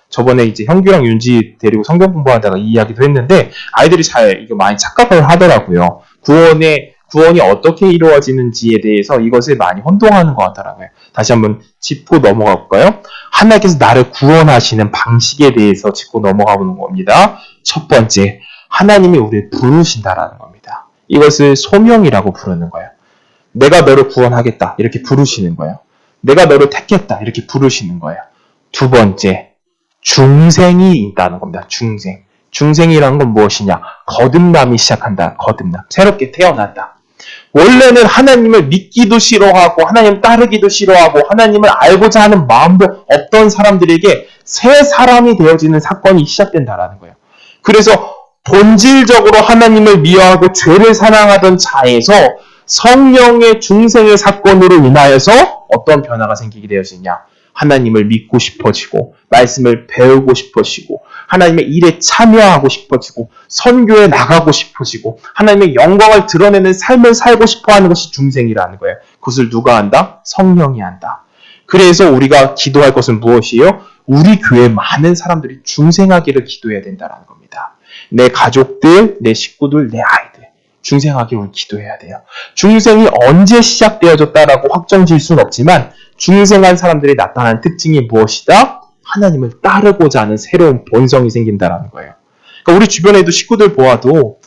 저번에 이제 형규랑 윤지 데리고 성경 공부하다가 이 이야기도 했는데 아이들이 잘 이거 많이 착각을 하더라고요. 구원이 어떻게 이루어지는지에 대해서 이것을 많이 혼동하는 것 같더라고요. 다시 한번 짚고 넘어가 볼까요? 하나님께서 나를 구원하시는 방식에 대해서 짚고 넘어가 보는 겁니다. 첫 번째, 하나님이 우리를 부르신다라는 겁니다. 이것을 소명이라고 부르는 거예요. 내가 너를 구원하겠다 이렇게 부르시는 거예요. 내가 너를 택했다 이렇게 부르시는 거예요. 두 번째, 중생이 있다는 겁니다. 중생이라는 건 무엇이냐? 거듭남이 시작한다. 거듭남. 새롭게 태어난다. 원래는 하나님을 믿기도 싫어하고 하나님 따르기도 싫어하고 하나님을 알고자 하는 마음도 없던 사람들에게 새 사람이 되어지는 사건이 시작된다라는 거예요. 그래서 본질적으로 하나님을 미워하고 죄를 사랑하던 자에서 성령의 중생의 사건으로 인하여서 어떤 변화가 생기게 되어지냐? 하나님을 믿고 싶어지고 말씀을 배우고 싶어지고 하나님의 일에 참여하고 싶어지고 선교에 나가고 싶어지고 하나님의 영광을 드러내는 삶을 살고 싶어하는 것이 중생이라는 거예요. 그것을 누가 한다? 성령이 한다. 그래서 우리가 기도할 것은 무엇이에요? 우리 교회 많은 사람들이 중생하기를 기도해야 된다는 겁니다. 내 가족들, 내 식구들, 내 아이들 중생하기를 기도해야 돼요. 중생이 언제 시작되어졌다라고 확정 지을 수는 없지만 중생한 사람들이 나타나는 특징이 무엇이다? 하나님을 따르고자 하는 새로운 본성이 생긴다는 거예요. 그러니까 우리 주변에도 식구들 보아도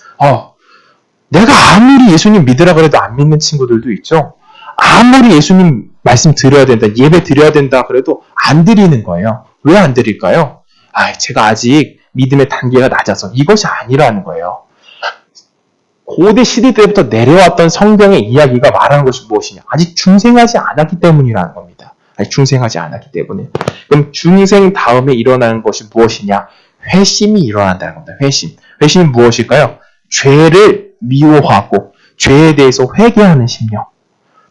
내가 아무리 예수님 믿으라 그래도 안 믿는 친구들도 있죠. 아무리 예수님 말씀 드려야 된다, 예배 드려야 된다 그래도 안 드리는 거예요. 왜 안 드릴까요? 제가 아직 믿음의 단계가 낮아서 이것이 아니라는 거예요. 고대 시대 때부터 내려왔던 성경의 이야기가 말하는 것이 무엇이냐? 아직 중생하지 않았기 때문이라는 겁니다. 아직 중생하지 않았기 때문에. 그럼 중생 다음에 일어나는 것이 무엇이냐? 회심이 일어난다는 겁니다. 회심이 무엇일까요? 죄를 미워하고 죄에 대해서 회개하는 심령.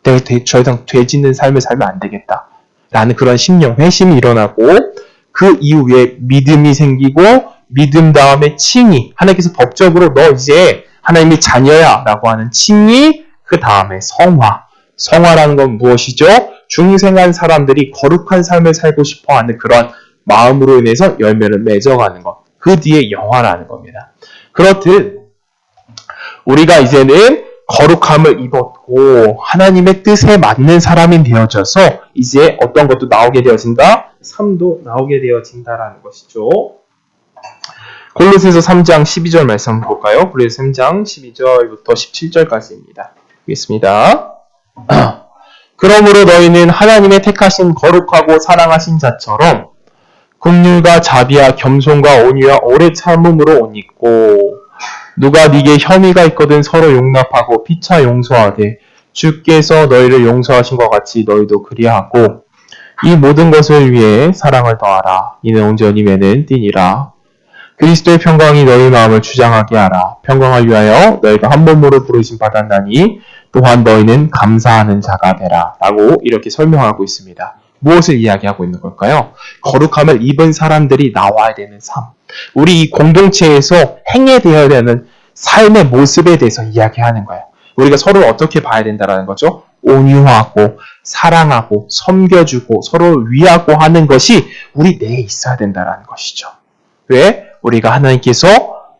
내가 더 이상 죄 짓는 삶을 살면 안 되겠다. 라는 그런 심령, 회심이 일어나고 그 이후에 믿음이 생기고 믿음 다음에 칭의. 하나님께서 법적으로 너 이제 하나님의 자녀야 라고 하는 칭의, 그 다음에 성화. 성화라는 건 무엇이죠? 중생한 사람들이 거룩한 삶을 살고 싶어하는 그런 마음으로 인해서 열매를 맺어가는 것. 그 뒤에 영화라는 겁니다. 그렇듯 우리가 이제는 거룩함을 입었고 하나님의 뜻에 맞는 사람이 되어져서 이제 어떤 것도 나오게 되어진다? 삶도 나오게 되어진다라는 것이죠. 골로새서 3장 12절 말씀 한번 볼까요? 골로새서 3장 12절부터 17절까지입니다. 보겠습니다. 그러므로 너희는 하나님의 택하신 거룩하고 사랑하신 자처럼 긍휼과 자비와 겸손과 온유와 오래 참음으로 옷 입고 누가 네게 혐의가 있거든 서로 용납하고 피차 용서하되 주께서 너희를 용서하신 것 같이 너희도 그리하고 이 모든 것을 위해 사랑을 더하라. 이는 온전히 매는 띠니라. 그리스도의 평강이 너희 마음을 주장하게 하라. 평강을 위하여 너희가 한 몸으로 부르심 받았나니 또한 너희는 감사하는 자가 되라. 라고 이렇게 설명하고 있습니다. 무엇을 이야기하고 있는 걸까요? 거룩함을 입은 사람들이 나와야 되는 삶. 우리 이 공동체에서 행해되어야 되는 삶의 모습에 대해서 이야기하는 거예요. 우리가 서로를 어떻게 봐야 된다는 거죠? 온유하고 사랑하고 섬겨주고 서로를 위하고 하는 것이 우리 내에 있어야 된다는 것이죠. 왜? 우리가 하나님께서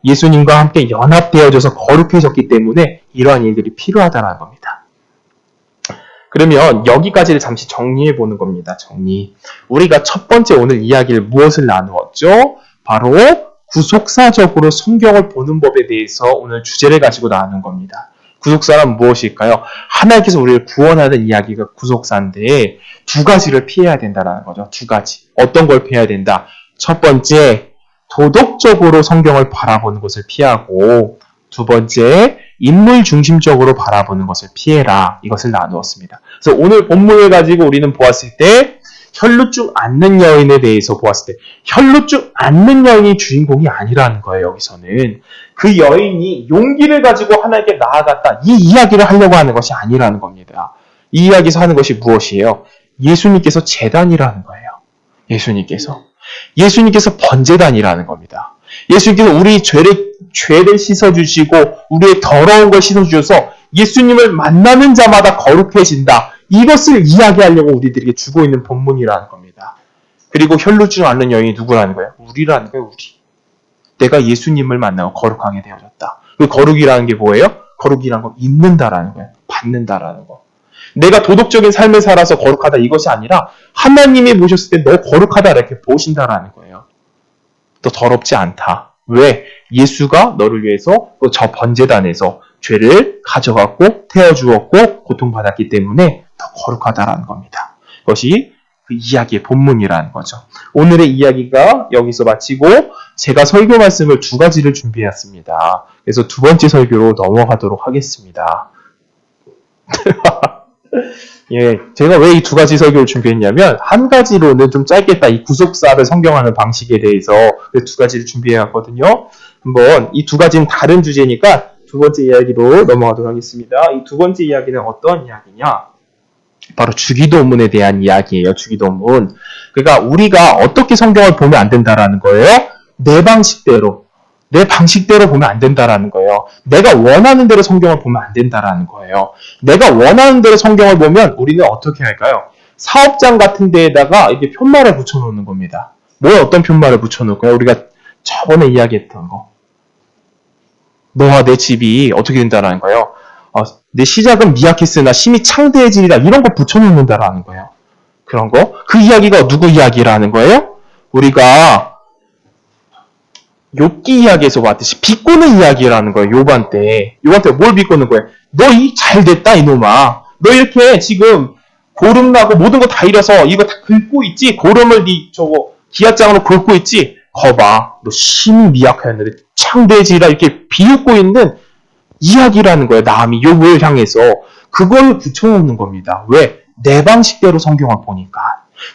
예수님과 함께 연합되어져서 거룩해졌기 때문에 이러한 일들이 필요하다는 겁니다. 그러면 여기까지를 잠시 정리해 보는 겁니다. 정리. 우리가 첫 번째 오늘 이야기를 무엇을 나누었죠? 바로 구속사적으로 성경을 보는 법에 대해서 오늘 주제를 가지고 나누는 겁니다. 구속사란 무엇일까요? 하나님께서 우리를 구원하는 이야기가 구속사인데 두 가지를 피해야 된다는 거죠. 두 가지. 어떤 걸 피해야 된다? 첫 번째, 도덕적으로 성경을 바라보는 것을 피하고 두 번째, 인물 중심적으로 바라보는 것을 피해라. 이것을 나누었습니다. 그래서 오늘 본문을 가지고 우리는 보았을 때 혈루증 앓는 여인에 대해서 보았을 때 혈루증 앓는 여인이 주인공이 아니라는 거예요. 여기서는 그 여인이 용기를 가지고 하나님께 나아갔다. 이 이야기를 하려고 하는 것이 아니라는 겁니다. 이 이야기에서 하는 것이 무엇이에요? 예수님께서 제단이라는 거예요. 예수님께서 번제단이라는 겁니다. 예수님께서 우리 죄를 씻어주시고 우리의 더러운 걸 씻어주셔서 예수님을 만나는 자마다 거룩해진다. 이것을 이야기하려고 우리들에게 주고 있는 본문이라는 겁니다. 그리고 혈루증 앓는 여인이 누구라는 거예요? 우리라는 거예요. 우리. 내가 예수님을 만나고 거룩하게 되어졌다. 그 거룩이라는 게 뭐예요? 거룩이란 건 입는다라는 거예요. 받는다라는 거. 내가 도덕적인 삶을 살아서 거룩하다 이것이 아니라 하나님이 보셨을 때 너 거룩하다 이렇게 보신다라는 거예요. 너 더럽지 않다. 왜? 예수가 너를 위해서 저 번제단에서 죄를 가져갔고 태워주었고 고통받았기 때문에 더 거룩하다라는 겁니다. 그것이 그 이야기의 본문이라는 거죠. 오늘의 이야기가 여기서 마치고 제가 설교 말씀을 2가지를 준비했습니다. 그래서 2번째 설교로 넘어가도록 하겠습니다. 예, 제가 왜 이 2가지 설교를 준비했냐면 한 가지로는 좀 짧겠다. 이 구속사를 성경하는 방식에 대해서 2가지를 준비해왔거든요. 한번 이 2가지는 다른 주제니까 2번째 이야기로 넘어가도록 하겠습니다. 이 2번째 이야기는 어떤 이야기냐? 바로 주기도문에 대한 이야기예요. 주기도문. 그러니까 우리가 어떻게 성경을 보면 안 된다라는 거예요. 내 방식대로. 내 방식대로 보면 안 된다라는 거예요. 내가 원하는 대로 성경을 보면 안 된다라는 거예요. 내가 원하는 대로 성경을 보면 우리는 어떻게 할까요? 사업장 같은 데에다가 이렇게 편말을 붙여놓는 겁니다. 어떤 편말을 붙여놓을까요? 우리가 저번에 이야기했던 거. 너와 내 집이 어떻게 된다라는 거예요. 내 시작은 미약했으나 심히 창대해지리라 이런 거 붙여놓는다라는 거예요. 그런 거. 그 이야기가 누구 이야기라는 거예요? 우리가 욥기 이야기에서 봤듯이 비꼬는 이야기라는 거예요. 욥한테 뭘 비꼬는 거예요? 너 잘 됐다 이놈아. 너 이렇게 지금 고름나고 모든 거 다 잃어서 이거 다 긁고 있지? 고름을 기압장으로 긁고 있지? 거봐. 너 심히 미약하였는데 창대해지리라 이렇게 비웃고 있는 이야기라는 거예요. 남이 욥을 향해서. 그걸 붙여놓는 겁니다. 왜? 내 방식대로 성경을 보니까.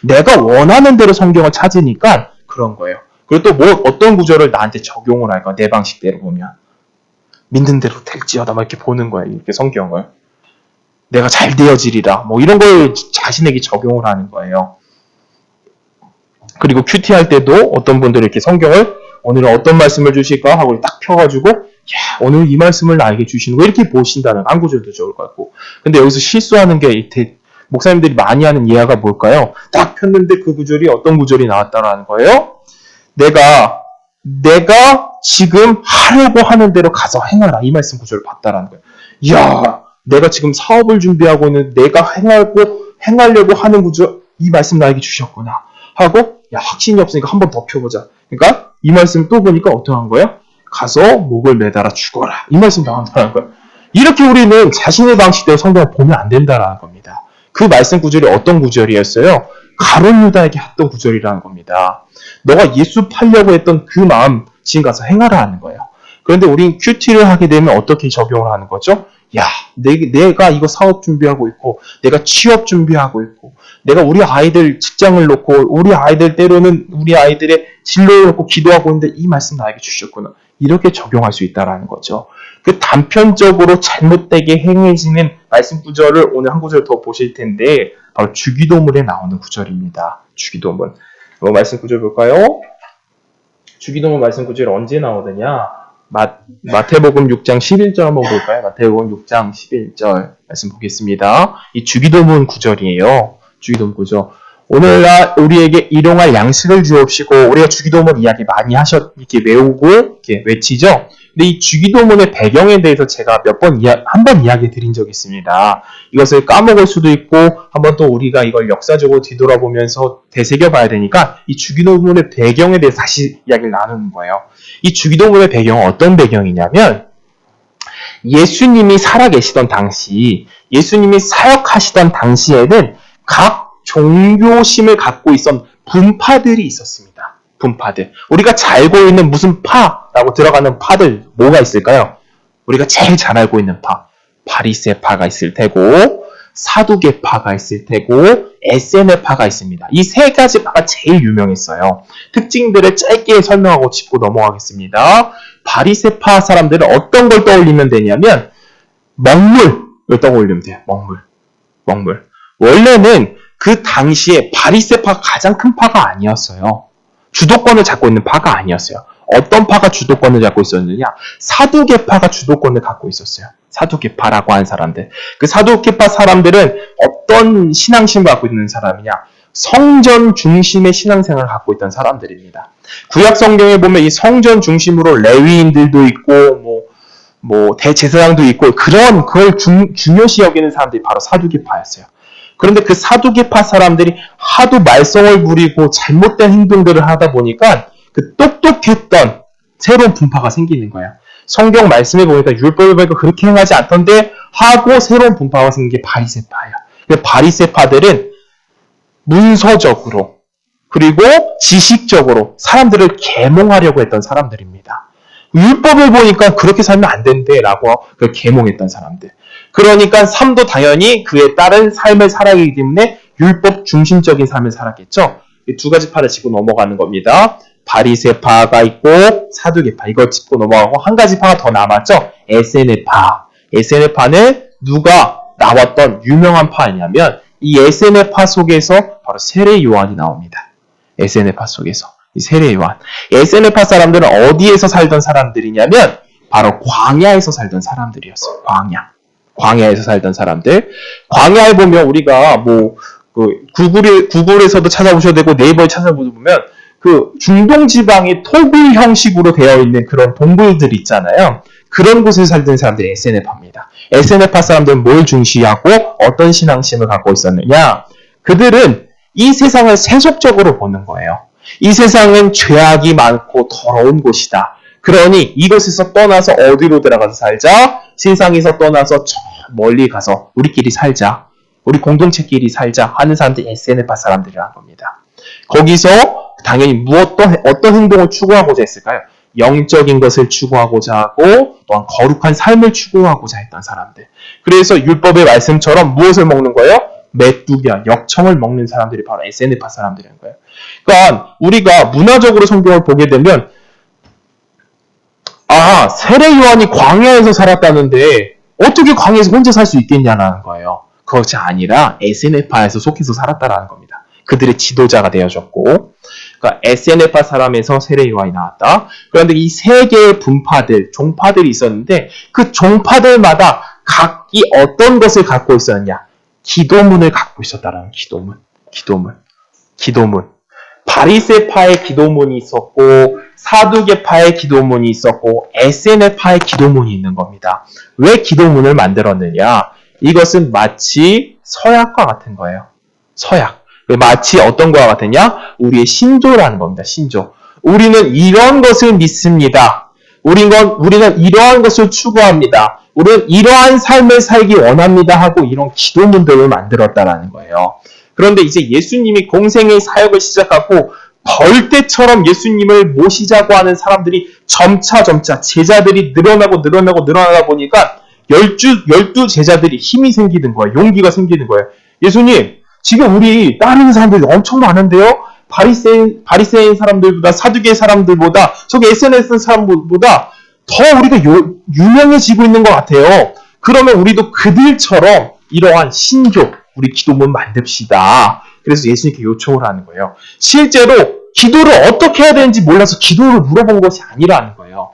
내가 원하는 대로 성경을 찾으니까 그런 거예요. 그리고 또 어떤 구절을 나한테 적용을 할까? 내 방식대로 보면. 믿는 대로 될지어다 막 이렇게 보는 거예요. 이렇게 성경을. 내가 잘 되어지리라. 이런 걸 자신에게 적용을 하는 거예요. 그리고 큐티 할 때도 어떤 분들이 이렇게 성경을 오늘은 어떤 말씀을 주실까 하고 딱 펴가지고 오늘 이 말씀을 나에게 주시는 거 이렇게 보신다는 한 구절도 좋을 것 같고. 근데 여기서 실수하는 게 목사님들이 많이 하는 예화가 뭘까요? 딱 폈는데 그 구절이 어떤 구절이 나왔다라는 거예요? 내가 지금 하려고 하는 대로 가서 행하라. 이 말씀 구절을 봤다라는 거예요. 이야, 내가 지금 사업을 준비하고 있는데 내가 행하려고 하는 구절 이 말씀 나에게 주셨구나 하고 확신이 없으니까 한 번 더 펴보자. 그러니까 이 말씀 또 보니까 어떠한 거예요? 가서 목을 매달아 죽어라. 이 말씀 나온다는 거예요. 이렇게 우리는 자신의 방식대로 성경을 보면 안 된다라는 겁니다. 그 말씀 구절이 어떤 구절이었어요? 가룟 유다에게 했던 구절이라는 겁니다. 너가 예수 팔려고 했던 그 마음 지금 가서 행하라 하는 거예요. 그런데 우린 큐티를 하게 되면 어떻게 적용을 하는 거죠? 내가 이거 사업 준비하고 있고 내가 취업 준비하고 있고 내가 우리 아이들 직장을 놓고 우리 아이들 때로는 우리 아이들의 진로를 놓고 기도하고 있는데 이 말씀 나에게 주셨구나. 이렇게 적용할 수 있다는 거죠. 그 단편적으로 잘못되게 행해지는 말씀 구절을 오늘 한 구절 더 보실 텐데 바로 주기도문에 나오는 구절입니다. 주기도문. 말씀 구절 볼까요? 주기도문 말씀 구절이 언제 나오느냐? 마태복음 6장 11절 한번 볼까요? 마태복음 6장 11절 말씀 보겠습니다. 이 주기도문 구절이에요. 주기도문 구절. 오늘날 우리에게 일용할 양식을 주옵시고 우리가 주기도문 이야기 많이 이렇게 외우고 이렇게 외치죠. 근데 이 주기도문의 배경에 대해서 제가 한 번 이야기 드린 적이 있습니다. 이것을 까먹을 수도 있고 한번 또 우리가 이걸 역사적으로 뒤돌아보면서 되새겨 봐야 되니까 이 주기도문의 배경에 대해서 다시 이야기를 나누는 거예요. 이 주기도문의 배경은 어떤 배경이냐면 예수님이 살아계시던 당시, 예수님이 사역하시던 당시에는 각 종교심을 갖고 있던 분파들이 있었습니다. 분파들. 우리가 잘 알고 있는 무슨 파라고 들어가는 파들 뭐가 있을까요? 우리가 제일 잘 알고 있는 파. 바리새파가 있을 테고 사두개파가 있을 테고 에세네파가 있습니다. 이 세 가지 파가 제일 유명했어요. 특징들을 짧게 설명하고 짚고 넘어가겠습니다. 바리새파 사람들은 어떤 걸 떠올리면 되냐면 먹물을 떠올리면 돼요. 먹물. 원래는 그 당시에 바리새파가 가장 큰 파가 아니었어요. 주도권을 잡고 있는 파가 아니었어요. 어떤 파가 주도권을 잡고 있었느냐? 사두개파가 주도권을 갖고 있었어요. 사두개파라고 하는 사람들. 그 사두개파 사람들은 어떤 신앙심을 갖고 있는 사람이냐? 성전 중심의 신앙생활을 갖고 있던 사람들입니다. 구약 성경에 보면 이 성전 중심으로 레위인들도 있고 뭐 대제사장도 있고 그걸 중요시 여기는 사람들이 바로 사두개파였어요. 그런데 그 사두개파 사람들이 하도 말썽을 부리고 잘못된 행동들을 하다 보니까 그 똑똑했던 새로운 분파가 생기는 거예요. 성경 말씀에 보니까 율법을 밟고 그렇게 행하지 않던데 하고 새로운 분파가 생긴 게 바리새파예요. 바리새파들은 문서적으로 그리고 지식적으로 사람들을 계몽하려고 했던 사람들입니다. 율법을 보니까 그렇게 살면 안 된대 라고 계몽했던 사람들. 그러니까 삶도 당연히 그에 따른 삶을 살아가기 때문에 율법 중심적인 삶을 살았겠죠. 이 두 가지 파를 짚고 넘어가는 겁니다. 바리새파가 있고 사두개파 이걸 짚고 넘어가고 한 가지 파가 더 남았죠. 에세네파. 에세네파는 누가 나왔던 유명한 파냐면 이 에세네파 속에서 바로 세례 요한이 나옵니다. 에세네파 속에서 이 세례 요한. 에세네파 사람들은 어디에서 살던 사람들이냐면 바로 광야에서 살던 사람들이었어요. 광야에서 살던 사람들. 광야에 보면 우리가 구글에서도 찾아보셔도 되고 네이버에 찾아보면 그 중동 지방의 토굴 형식으로 되어 있는 그런 동굴들 있잖아요. 그런 곳에 살던 사람들이 에세네파입니다. 에세네파 사람들은 뭘 중시하고 어떤 신앙심을 갖고 있었느냐? 그들은 이 세상을 세속적으로 보는 거예요. 이 세상은 죄악이 많고 더러운 곳이다. 그러니 이곳에서 떠나서 어디로 들어가서 살자? 세상에서 떠나서 저 멀리 가서 우리끼리 살자. 우리 공동체끼리 살자 하는 사람들이 에세네파 사람들이라는 겁니다. 거기서 당연히 어떤 행동을 추구하고자 했을까요? 영적인 것을 추구하고자 하고 또한 거룩한 삶을 추구하고자 했던 사람들. 그래서 율법의 말씀처럼 무엇을 먹는 거예요? 메뚜기야, 역청을 먹는 사람들이 바로 에세네파 사람들인 거예요. 그러니까 우리가 문화적으로 성경을 보게 되면 세례 요한이 광야에서 살았다는데 어떻게 광야에서 혼자 살 수 있겠냐는 거예요. 그것이 아니라 에세네파에서 속해서 살았다라는 겁니다. 그들의 지도자가 되어졌고, 그러니까 에세네파 사람에서 세례 요한이 나왔다. 그런데 이 세 개의 종파들이 있었는데 그 종파들마다 각기 어떤 것을 갖고 있었느냐? 기도문을 갖고 있었다라는 기도문. 바리새파의 기도문이 있었고 사두개파의 기도문이 있었고 에세네파의 기도문이 있는 겁니다. 왜 기도문을 만들었느냐? 이것은 마치 서약과 같은 거예요. 서약. 마치 어떤 거와 같으냐? 우리의 신조라는 겁니다. 신조. 우리는 이런 것을 믿습니다. 우리는 이러한 것을 추구합니다. 우리는 이러한 삶을 살기 원합니다 하고 이런 기도문들을 만들었다라는 거예요. 그런데 이제 예수님이 공생의 사역을 시작하고 벌떼처럼 예수님을 모시자고 하는 사람들이 점차 제자들이 늘어나다 보니까 12 제자들이 힘이 생기는 거예요. 용기가 생기는 거예요. 예수님, 지금 우리 따르는 사람들이 엄청 많은데요? 바리새인 사람들보다 사두개 사람들보다 저기 SNS 사람들보다 더 우리가 유명해지고 있는 것 같아요. 그러면 우리도 그들처럼 이러한 신조, 우리 기도문 만듭시다. 그래서 예수님께 요청을 하는 거예요. 실제로 기도를 어떻게 해야 되는지 몰라서 기도를 물어본 것이 아니라는 거예요.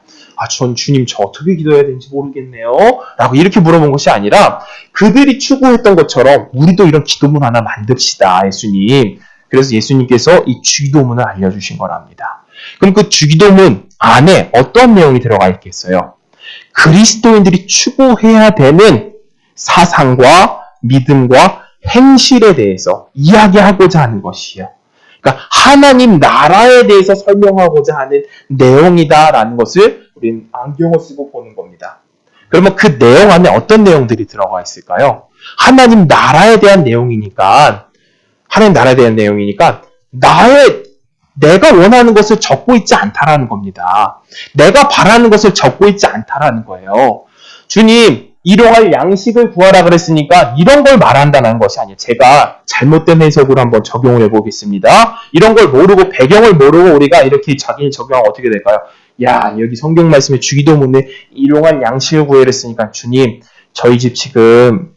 전 주님 저 어떻게 기도해야 되는지 모르겠네요. 라고 이렇게 물어본 것이 아니라 그들이 추구했던 것처럼 우리도 이런 기도문 하나 만듭시다. 예수님. 그래서 예수님께서 이 주기도문을 알려주신 거랍니다. 그럼 그 주기도문 안에 어떤 내용이 들어가 있겠어요? 그리스도인들이 추구해야 되는 사상과 믿음과 행실에 대해서 이야기하고자 하는 것이에요. 그러니까 하나님 나라에 대해서 설명하고자 하는 내용이다라는 것을 우리는 안경을 쓰고 보는 겁니다. 그러면 그 내용 안에 어떤 내용들이 들어가 있을까요? 하나님 나라에 대한 내용이니까 내가 원하는 것을 적고 있지 않다라는 겁니다. 내가 바라는 것을 적고 있지 않다라는 거예요. 주님, 일용할 양식을 구하라 그랬으니까 이런 걸 말한다는 것이 아니에요. 제가 잘못된 해석으로 한번 적용을 해보겠습니다. 이런 걸 모르고 배경을 모르고 우리가 이렇게 자기를 적용하면 어떻게 될까요? 여기 성경 말씀에 주기도문에 일용할 양식을 구하라 했으니까 주님, 저희 집 지금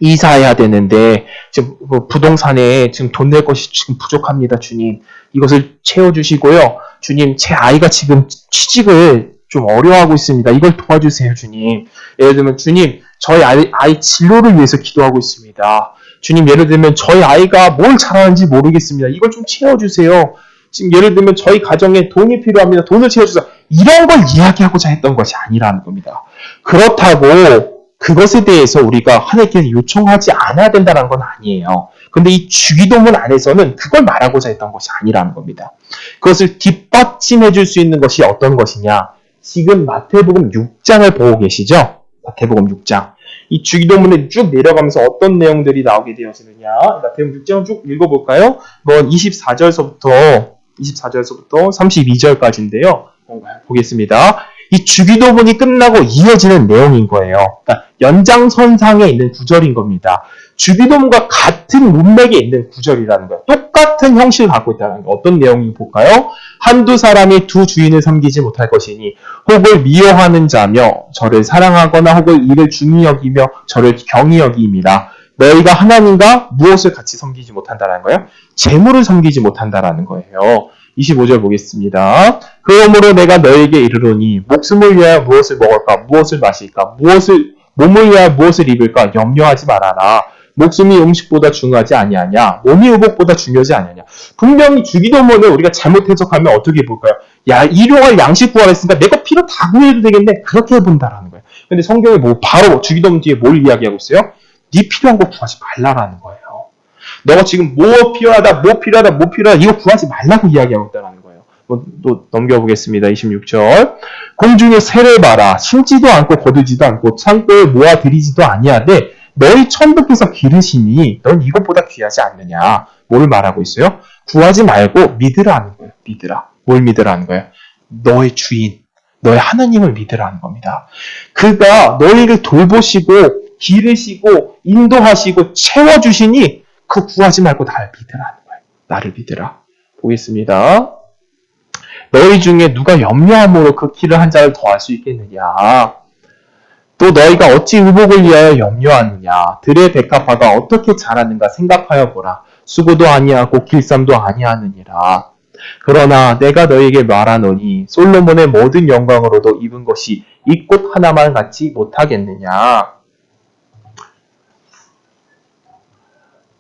이사해야 되는데 지금 부동산에 지금 돈 낼 것이 지금 부족합니다. 주님, 이것을 채워주시고요. 주님, 제 아이가 지금 취직을 좀 어려워하고 있습니다. 이걸 도와주세요, 주님. 예를 들면, 주님, 저희 아이 진로를 위해서 기도하고 있습니다. 주님, 예를 들면, 저희 아이가 뭘 잘하는지 모르겠습니다. 이걸 좀 채워주세요. 지금 예를 들면, 저희 가정에 돈이 필요합니다. 돈을 채워주세요. 이런 걸 이야기하고자 했던 것이 아니라는 겁니다. 그렇다고 그것에 대해서 우리가 하나님께 요청하지 않아야 된다는 건 아니에요. 근데 이 주기도문 안에서는 그걸 말하고자 했던 것이 아니라는 겁니다. 그것을 뒷받침해 줄 수 있는 것이 어떤 것이냐? 지금 마태복음 6장을 보고 계시죠? 마태복음 6장. 이 주기도문에 쭉 내려가면서 어떤 내용들이 나오게 되어지느냐? 마태복음 6장을 쭉 읽어볼까요? 24절서부터 32절까지인데요. 보겠습니다. 이 주기도문이 끝나고 이어지는 내용인 거예요. 그러니까 연장선상에 있는 구절인 겁니다. 주기도문과 같은 문맥에 있는 구절이라는 거예요. 똑같은 형식을 갖고 있다는 거예요. 어떤 내용인지 볼까요? 한두 사람이 두 주인을 섬기지 못할 것이니 혹을 미워하는 자며 저를 사랑하거나 혹을 이를 중히 여기며 저를 경히 여기입니다. 너희가 하나님과 무엇을 같이 섬기지 못한다는 거예요? 재물을 섬기지 못한다는 거예요. 25절 보겠습니다. 그러므로 내가 너에게 이르노니 목숨을 위하여 무엇을 먹을까 무엇을 마실까 몸을 위하여 무엇을 입을까 염려하지 말아라. 목숨이 음식보다 중요하지 아니하냐 몸이 의복보다 중요하지 아니하냐. 분명히 주기도문을 우리가 잘못 해석하면 어떻게 볼까요? 야, 일용할 양식 구하랬으니까 내가 필요 다 구해도 되겠네. 그렇게 본다라는 거예요. 근데 성경에 바로 주기도문 뒤에 뭘 이야기하고 있어요? 네 필요한 거 구하지 말라라는 거예요. 너가 지금 뭐 필요하다 이거 구하지 말라고 이야기하고 있다는 거예요. 또 넘겨보겠습니다. 26절. 공중에 새를 봐라. 심지도 않고 거두지도 않고 창고에 모아들이지도 아니하되 너희 천부께서 기르시니 넌 이것보다 귀하지 않느냐. 뭘 말하고 있어요? 구하지 말고 믿으라는 거예요. 믿으라. 뭘 믿으라는 거예요? 너의 주인, 너의 하나님을 믿으라는 겁니다. 그가 너희를 돌보시고 기르시고 인도하시고 채워주시니 그 구하지 말고 나를 믿으라는 거예요. 나를 믿으라. 보겠습니다. 너희 중에 누가 염려함으로 그 키를 한 자를 더할 수 있겠느냐. 또 너희가 어찌 의복을 위하여 염려하느냐. 들의 백합화가 어떻게 자라는가 생각하여 보라. 수고도 아니하고 길쌈도 아니하느니라. 그러나 내가 너희에게 말하노니 솔로몬의 모든 영광으로도 입은 것이 이 꽃 하나만 갖지 못하겠느냐.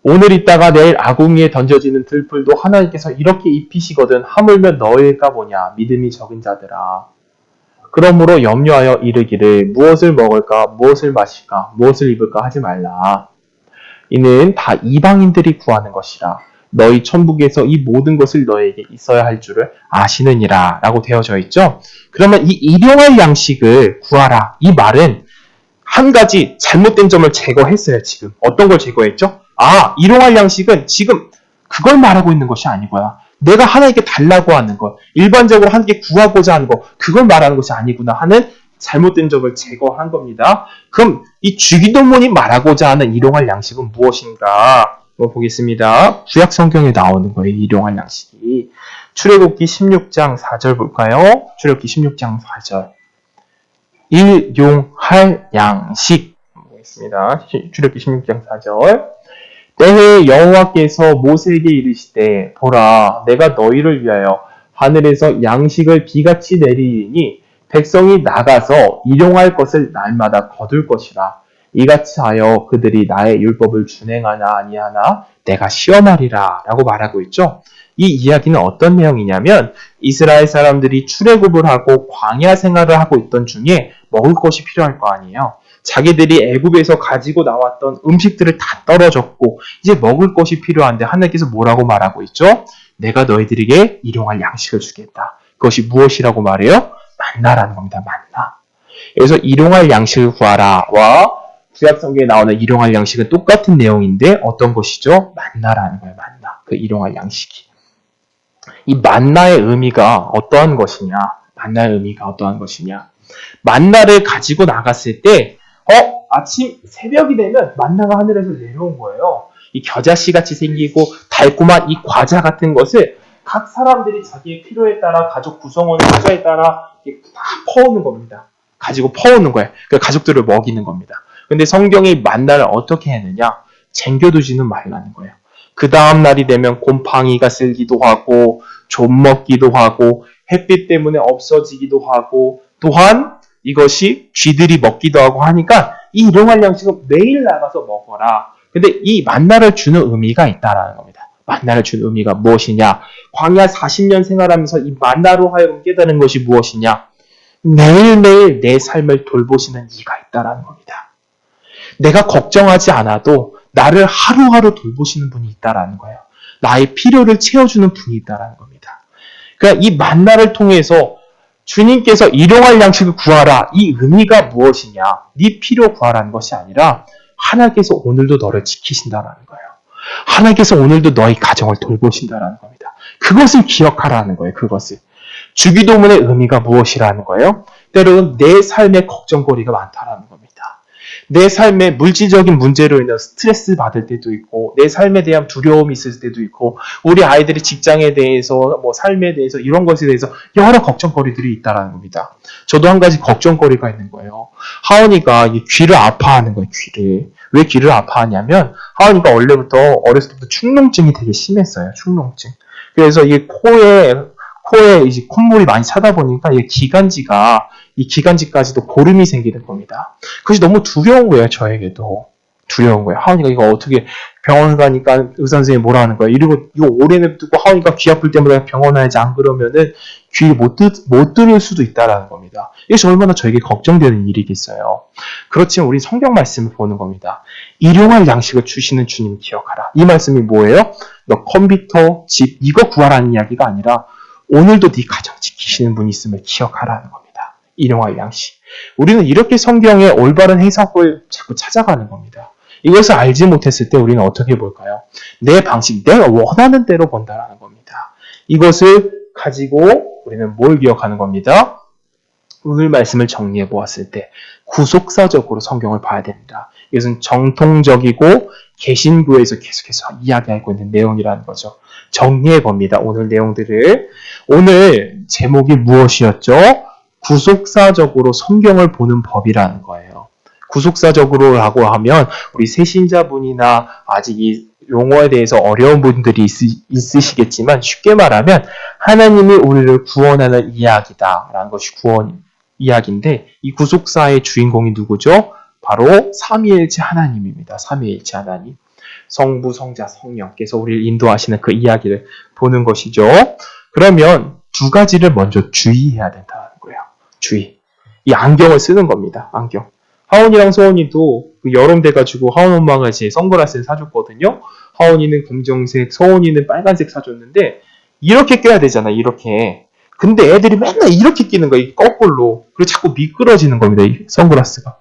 오늘 있다가 내일 아궁이에 던져지는 들풀도 하나님께서 이렇게 입히시거든 하물며 너희가 뭐냐 믿음이 적은 자들아. 그러므로 염려하여 이르기를 무엇을 먹을까 무엇을 마실까 무엇을 입을까 하지 말라. 이는 다 이방인들이 구하는 것이라. 너희 천국에서 이 모든 것을 너에게 있어야 할 줄을 아시느니라 라고 되어져 있죠. 그러면 이 일용할 양식을 구하라. 이 말은 한 가지 잘못된 점을 제거했어요. 지금 어떤 걸 제거했죠? 일용할 양식은 지금 그걸 말하고 있는 것이 아니고요. 내가 하나님께 달라고 하는 것, 일반적으로 하나님께 구하고자 하는 것, 그걸 말하는 것이 아니구나 하는 잘못된 점을 제거한 겁니다. 그럼 이 주기도문이 말하고자 하는 일용할 양식은 무엇인가? 보겠습니다. 구약 성경에 나오는 거예요. 일용할 양식이. 출애굽기 16장 4절 볼까요? 출애굽기 16장 4절. 일용할 양식. 보겠습니다. 출애굽기 16장 4절. 때에 여호와께서 모세에게 이르시되 보라 내가 너희를 위하여 하늘에서 양식을 비같이 내리니 백성이 나가서 일용할 것을 날마다 거둘 것이라. 이같이 하여 그들이 나의 율법을 준행하나 아니하나 내가 시험하리라 라고 말하고 있죠. 이 이야기는 어떤 내용이냐면 이스라엘 사람들이 출애굽을 하고 광야 생활을 하고 있던 중에 먹을 것이 필요할 거 아니에요. 자기들이 애굽에서 가지고 나왔던 음식들을 다 떨어졌고 이제 먹을 것이 필요한데 하나님께서 뭐라고 말하고 있죠? 내가 너희들에게 일용할 양식을 주겠다. 그것이 무엇이라고 말해요? 만나라는 겁니다. 만나. 그래서 일용할 양식을 구하라와 구약성경에 나오는 일용할 양식은 똑같은 내용인데 어떤 것이죠? 만나라는 거예요. 만나. 그 일용할 양식이. 이 만나의 의미가 어떠한 것이냐? 만나의 의미가 어떠한 것이냐? 만나를 가지고 나갔을 때 아침 새벽이 되면 만나가 하늘에서 내려온 거예요. 이 겨자씨 같이 생기고 달콤한 이 과자 같은 것을 각 사람들이 자기의 필요에 따라 가족 구성원 숫자에 따라 다 퍼오는 겁니다. 가지고 퍼오는 거예요. 그 가족들을 먹이는 겁니다. 근데 성경이 만나를 어떻게 했느냐? 쟁겨두지는 말라는 거예요. 그 다음 날이 되면 곰팡이가 쓸기도 하고 좀 먹기도 하고 햇빛 때문에 없어지기도 하고 또한 이것이 쥐들이 먹기도 하고 하니까 이 일용할 양식은 매일 나가서 먹어라. 근데 이 만나를 주는 의미가 있다라는 겁니다. 만나를 주는 의미가 무엇이냐? 광야 40년 생활하면서 이 만나로 하여금 깨달은 것이 무엇이냐? 매일매일 내 삶을 돌보시는 이가 있다라는 겁니다. 내가 걱정하지 않아도 나를 하루하루 돌보시는 분이 있다라는 거예요. 나의 필요를 채워주는 분이 있다라는 겁니다. 그러니까 이 만나를 통해서 주님께서 일용할 양식을 구하라. 이 의미가 무엇이냐? 네 필요 구하라는 것이 아니라 하나님께서 오늘도 너를 지키신다라는 거예요. 하나님께서 오늘도 너의 가정을 돌보신다라는 겁니다. 그것을 기억하라는 거예요. 그것을. 주기도문의 의미가 무엇이라는 거예요? 때로는 내 삶에 걱정거리가 많다라는 겁니다. 내 삶에 물질적인 문제로 인해 스트레스 받을 때도 있고, 내 삶에 대한 두려움이 있을 때도 있고, 우리 아이들이 직장에 대해서, 삶에 대해서, 이런 것에 대해서 여러 걱정거리들이 있다라는 겁니다. 저도 한 가지 걱정거리가 있는 거예요. 하은이가 귀를 아파하는 거예요, 귀를. 왜 귀를 아파하냐면, 하은이가 원래부터, 어렸을 때부터 축농증이 되게 심했어요, 축농증. 그래서 이 코에 이제 콧물이 많이 차다 보니까 이 기관지까지도 고름이 생기는 겁니다. 그것이 너무 두려운 거예요, 저에게도. 두려운 거예요. 하은이가 이거 어떻게 병원 가니까 의사 선생님이 뭐라 하는 거예요. 이러고 이거 오래 냅두고 하은이가 귀 아플 때마다 병원 와야지, 안 그러면은 귀 못 들을 수도 있다라는 겁니다. 이것이 얼마나 저에게 걱정되는 일이겠어요. 그렇지만 우리 성경 말씀을 보는 겁니다. 일용할 양식을 주시는 주님 기억하라. 이 말씀이 뭐예요? 너 컴퓨터, 집 이거 구하라는 이야기가 아니라 오늘도 네 가정 지키시는 분이 있음을 기억하라는 겁니다. 일용할 양식. 우리는 이렇게 성경의 올바른 해석을 자꾸 찾아가는 겁니다. 이것을 알지 못했을 때 우리는 어떻게 볼까요? 내 방식, 내가 원하는 대로 본다라는 겁니다. 이것을 가지고 우리는 뭘 기억하는 겁니다? 오늘 말씀을 정리해 보았을 때 구속사적으로 성경을 봐야 됩니다. 이것은 정통적이고 개신교에서 계속해서 이야기하고 있는 내용이라는 거죠. 정리해 봅니다. 오늘 내용들을. 오늘 제목이 무엇이었죠? 구속사적으로 성경을 보는 법이라는 거예요. 구속사적으로라고 하면 우리 새신자분이나 아직 이 용어에 대해서 어려운 분들이 있으시겠지만, 쉽게 말하면 하나님이 우리를 구원하는 이야기다라는 것이 구원 이야기인데, 이 구속사의 주인공이 누구죠? 바로 삼위일체 하나님입니다. 삼위일체 하나님. 성부, 성자, 성령께서 우리를 인도하시는 그 이야기를 보는 것이죠. 그러면 두 가지를 먼저 주의해야 된다는 거예요. 주의. 이 안경을 쓰는 겁니다. 안경. 하원이랑 서원이도 여름 돼가지고 하원 엄마가 이제 선글라스를 사줬거든요. 하원이는 검정색, 서원이는 빨간색 사줬는데, 이렇게 껴야 되잖아, 이렇게. 근데 애들이 맨날 이렇게 끼는 거야, 거꾸로. 그리고 자꾸 미끄러지는 겁니다, 이 선글라스가.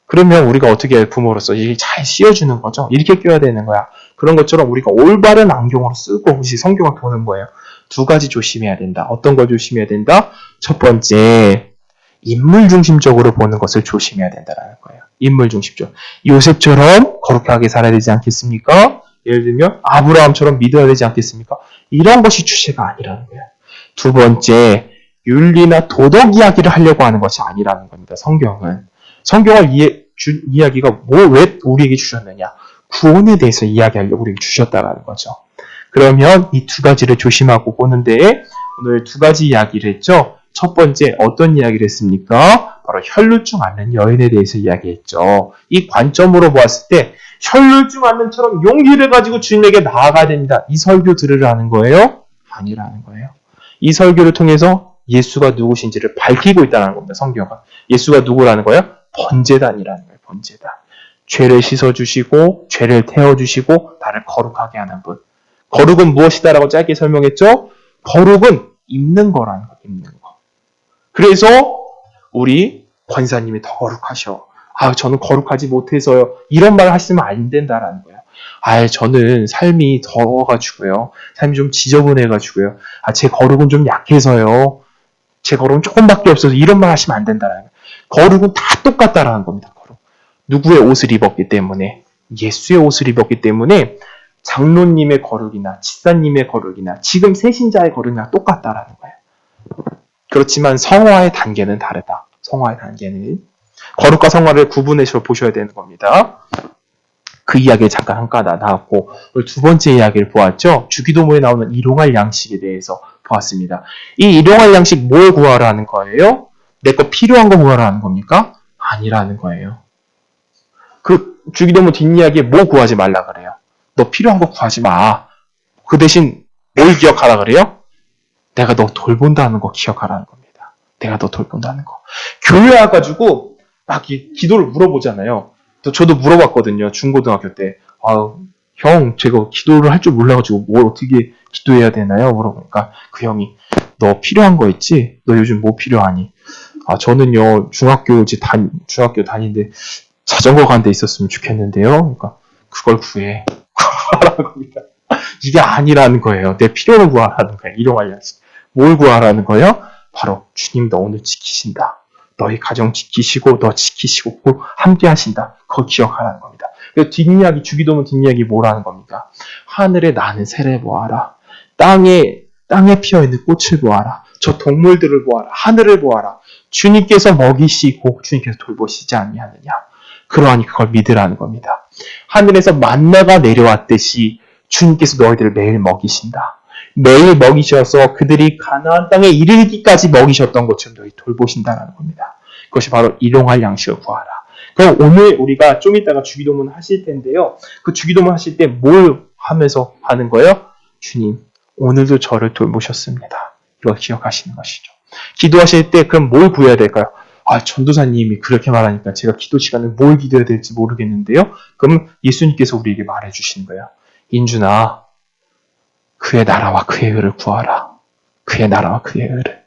그러면 우리가 어떻게 해요, 부모로서? 이게 잘 씌워주는 거죠. 이렇게 껴야 되는 거야. 그런 것처럼 우리가 올바른 안경으로 쓰고 혹시 성경을 보는 거예요. 두 가지 조심해야 된다. 어떤 걸 조심해야 된다? 첫 번째, 인물 중심적으로 보는 것을 조심해야 된다는 거예요. 인물 중심적. 요셉처럼 거룩하게 살아야 되지 않겠습니까? 예를 들면 아브라함처럼 믿어야 되지 않겠습니까? 이런 것이 주제가 아니라는 거예요. 두 번째, 윤리나 도덕 이야기를 하려고 하는 것이 아니라는 겁니다. 성경을 이야기가 왜 우리에게 주셨느냐? 구원에 대해서 이야기하려고 우리에게 주셨다라는 거죠. 그러면 이 두 가지를 조심하고 보는데, 오늘 두 가지 이야기를 했죠. 첫 번째, 어떤 이야기를 했습니까? 바로 혈루증 앓는 여인에 대해서 이야기했죠. 이 관점으로 보았을 때 혈루증 앓는처럼 용기를 가지고 주님에게 나아가야 됩니다. 이 설교 들으라는 거예요? 아니라는 거예요. 이 설교를 통해서 예수가 누구신지를 밝히고 있다는 겁니다. 성경은. 예수가 누구라는 거예요? 번제단이라는 거예요. 번제단. 죄를 씻어주시고 죄를 태워주시고 나를 거룩하게 하는 분. 거룩은 무엇이다라고 짧게 설명했죠? 거룩은 입는 거라는 거예요. 입는 거. 그래서 우리 권사님이 더 거룩하셔. 저는 거룩하지 못해서요. 이런 말을 하시면 안 된다라는 거예요. 저는 삶이 더워가지고요. 삶이 좀 지저분해가지고요. 제 거룩은 좀 약해서요. 제 거룩은 조금밖에 없어서 이런 말 하시면 안 된다라는 거예요. 거룩은 다 똑같다라는 겁니다. 거룩. 누구의 옷을 입었기 때문에, 예수의 옷을 입었기 때문에 장로님의 거룩이나 집사님의 거룩이나 지금 새신자의 거룩이나 똑같다라는 거예요. 그렇지만 성화의 단계는 다르다. 성화의 단계는 거룩과 성화를 구분해서 보셔야 되는 겁니다. 그 이야기를 잠깐 한가 나왔고, 두 번째 이야기를 보았죠. 주기도문에 나오는 일용할 양식에 대해서 보았습니다. 이 일용할 양식 뭘 구하라는 거예요? 내 거 필요한 거 구하라는 겁니까? 아니라는 거예요. 그 주기도문 뒷이야기에 뭐 구하지 말라 그래요? 너 필요한 거 구하지 마. 그 대신 뭘 기억하라 그래요? 내가 너 돌본다는 거 기억하라는 겁니다. 내가 너 돌본다는 거. 교회 와가지고 막 기도를 물어보잖아요. 또 저도 물어봤거든요. 중고등학교 때. 형, 제가 기도를 할 줄 몰라가지고 뭘 어떻게 기도해야 되나요? 물어보니까 그 형이 너 필요한 거 있지? 너 요즘 뭐 필요하니? 저는요, 중학교 다니는데 자전거 간 데 있었으면 좋겠는데요. 그러니까 그걸 구해. 구하라는 겁니다. 이게 아니라는 거예요. 내 필요를 구하라는 거예요. 일용할야지. 뭘 구하라는 거예요? 바로 주님 너 오늘 지키신다. 너희 가정 지키시고 너 지키시고 함께 하신다. 그걸 기억하라는 겁니다. 뒷이야기, 주기도문 뒷이야기 뭐라는 겁니까? 하늘에 나는 새를 보아라. 땅에 피어있는 꽃을 보아라. 저 동물들을 보아라. 하늘을 보아라. 주님께서 먹이시고 주님께서 돌보시지 아니하느냐. 그러하니 그걸 믿으라는 겁니다. 하늘에서 만나가 내려왔듯이 주님께서 너희들을 매일 먹이신다. 매일 먹이셔서 그들이 가나안 땅에 이르기까지 먹이셨던 것처럼 너희 돌보신다는 겁니다. 그것이 바로 일용할 양식을 구하라. 그럼 오늘 우리가 좀 이따가 주기도문 하실 텐데요. 그 주기도문 하실 때 뭘 하면서 하는 거예요? 주님, 오늘도 저를 돌보셨습니다. 이걸 기억하시는 것이죠. 기도하실 때 그럼 뭘 구해야 될까요? 전도사님이 그렇게 말하니까 제가 기도 시간에 뭘 기도해야 될지 모르겠는데요. 그럼 예수님께서 우리에게 말해주시는 거예요. 인준아, 그의 나라와 그의 의를 구하라. 그의 나라와 그의 의를.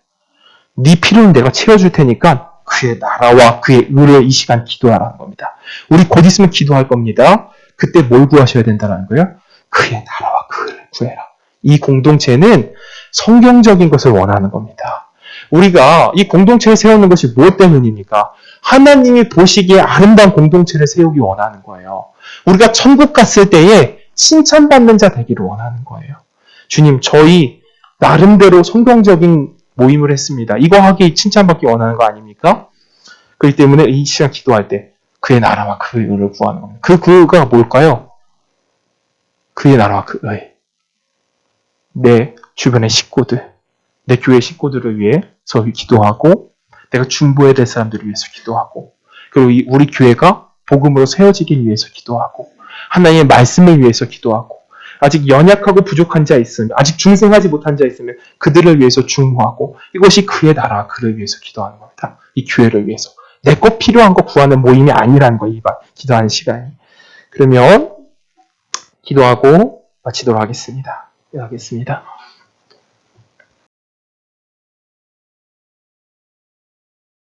네 필요는 내가 채워줄 테니까 그의 나라와 그의 의를 이 시간 기도하라는 겁니다. 우리 곧 있으면 기도할 겁니다. 그때 뭘 구하셔야 된다는 거예요? 그의 나라와 그 의를 구해라. 이 공동체는 성경적인 것을 원하는 겁니다. 우리가 이 공동체를 세우는 것이 무엇 때문입니까? 하나님이 보시기에 아름다운 공동체를 세우기 원하는 거예요. 우리가 천국 갔을 때에 칭찬받는 자 되기를 원하는 거예요. 주님, 저희 나름대로 성경적인 모임을 했습니다. 이거 하기 칭찬받기 원하는 거 아닙니까? 그렇기 때문에 이 시간 기도할 때 그의 나라와 그의 의를 구하는 겁니다. 그가 뭘까요? 그의 나라와 그 의. 내 주변의 식구들, 내 교회 식구들을 위해서 기도하고 내가 중보해야 될 사람들을 위해서 기도하고 그리고 우리 교회가 복음으로 세워지기 위해서 기도하고 하나님의 말씀을 위해서 기도하고 아직 연약하고 부족한 자 있으면 아직 중생하지 못한 자 있으면 그들을 위해서 중보하고 이것이 그의 나라 그를 위해서 기도하는 겁니다. 이 교회를 위해서. 내 것 필요한 거 구하는 모임이 아니라는 거, 기도하는 시간이. 그러면 기도하고 마치도록 하겠습니다. 기도하겠습니다.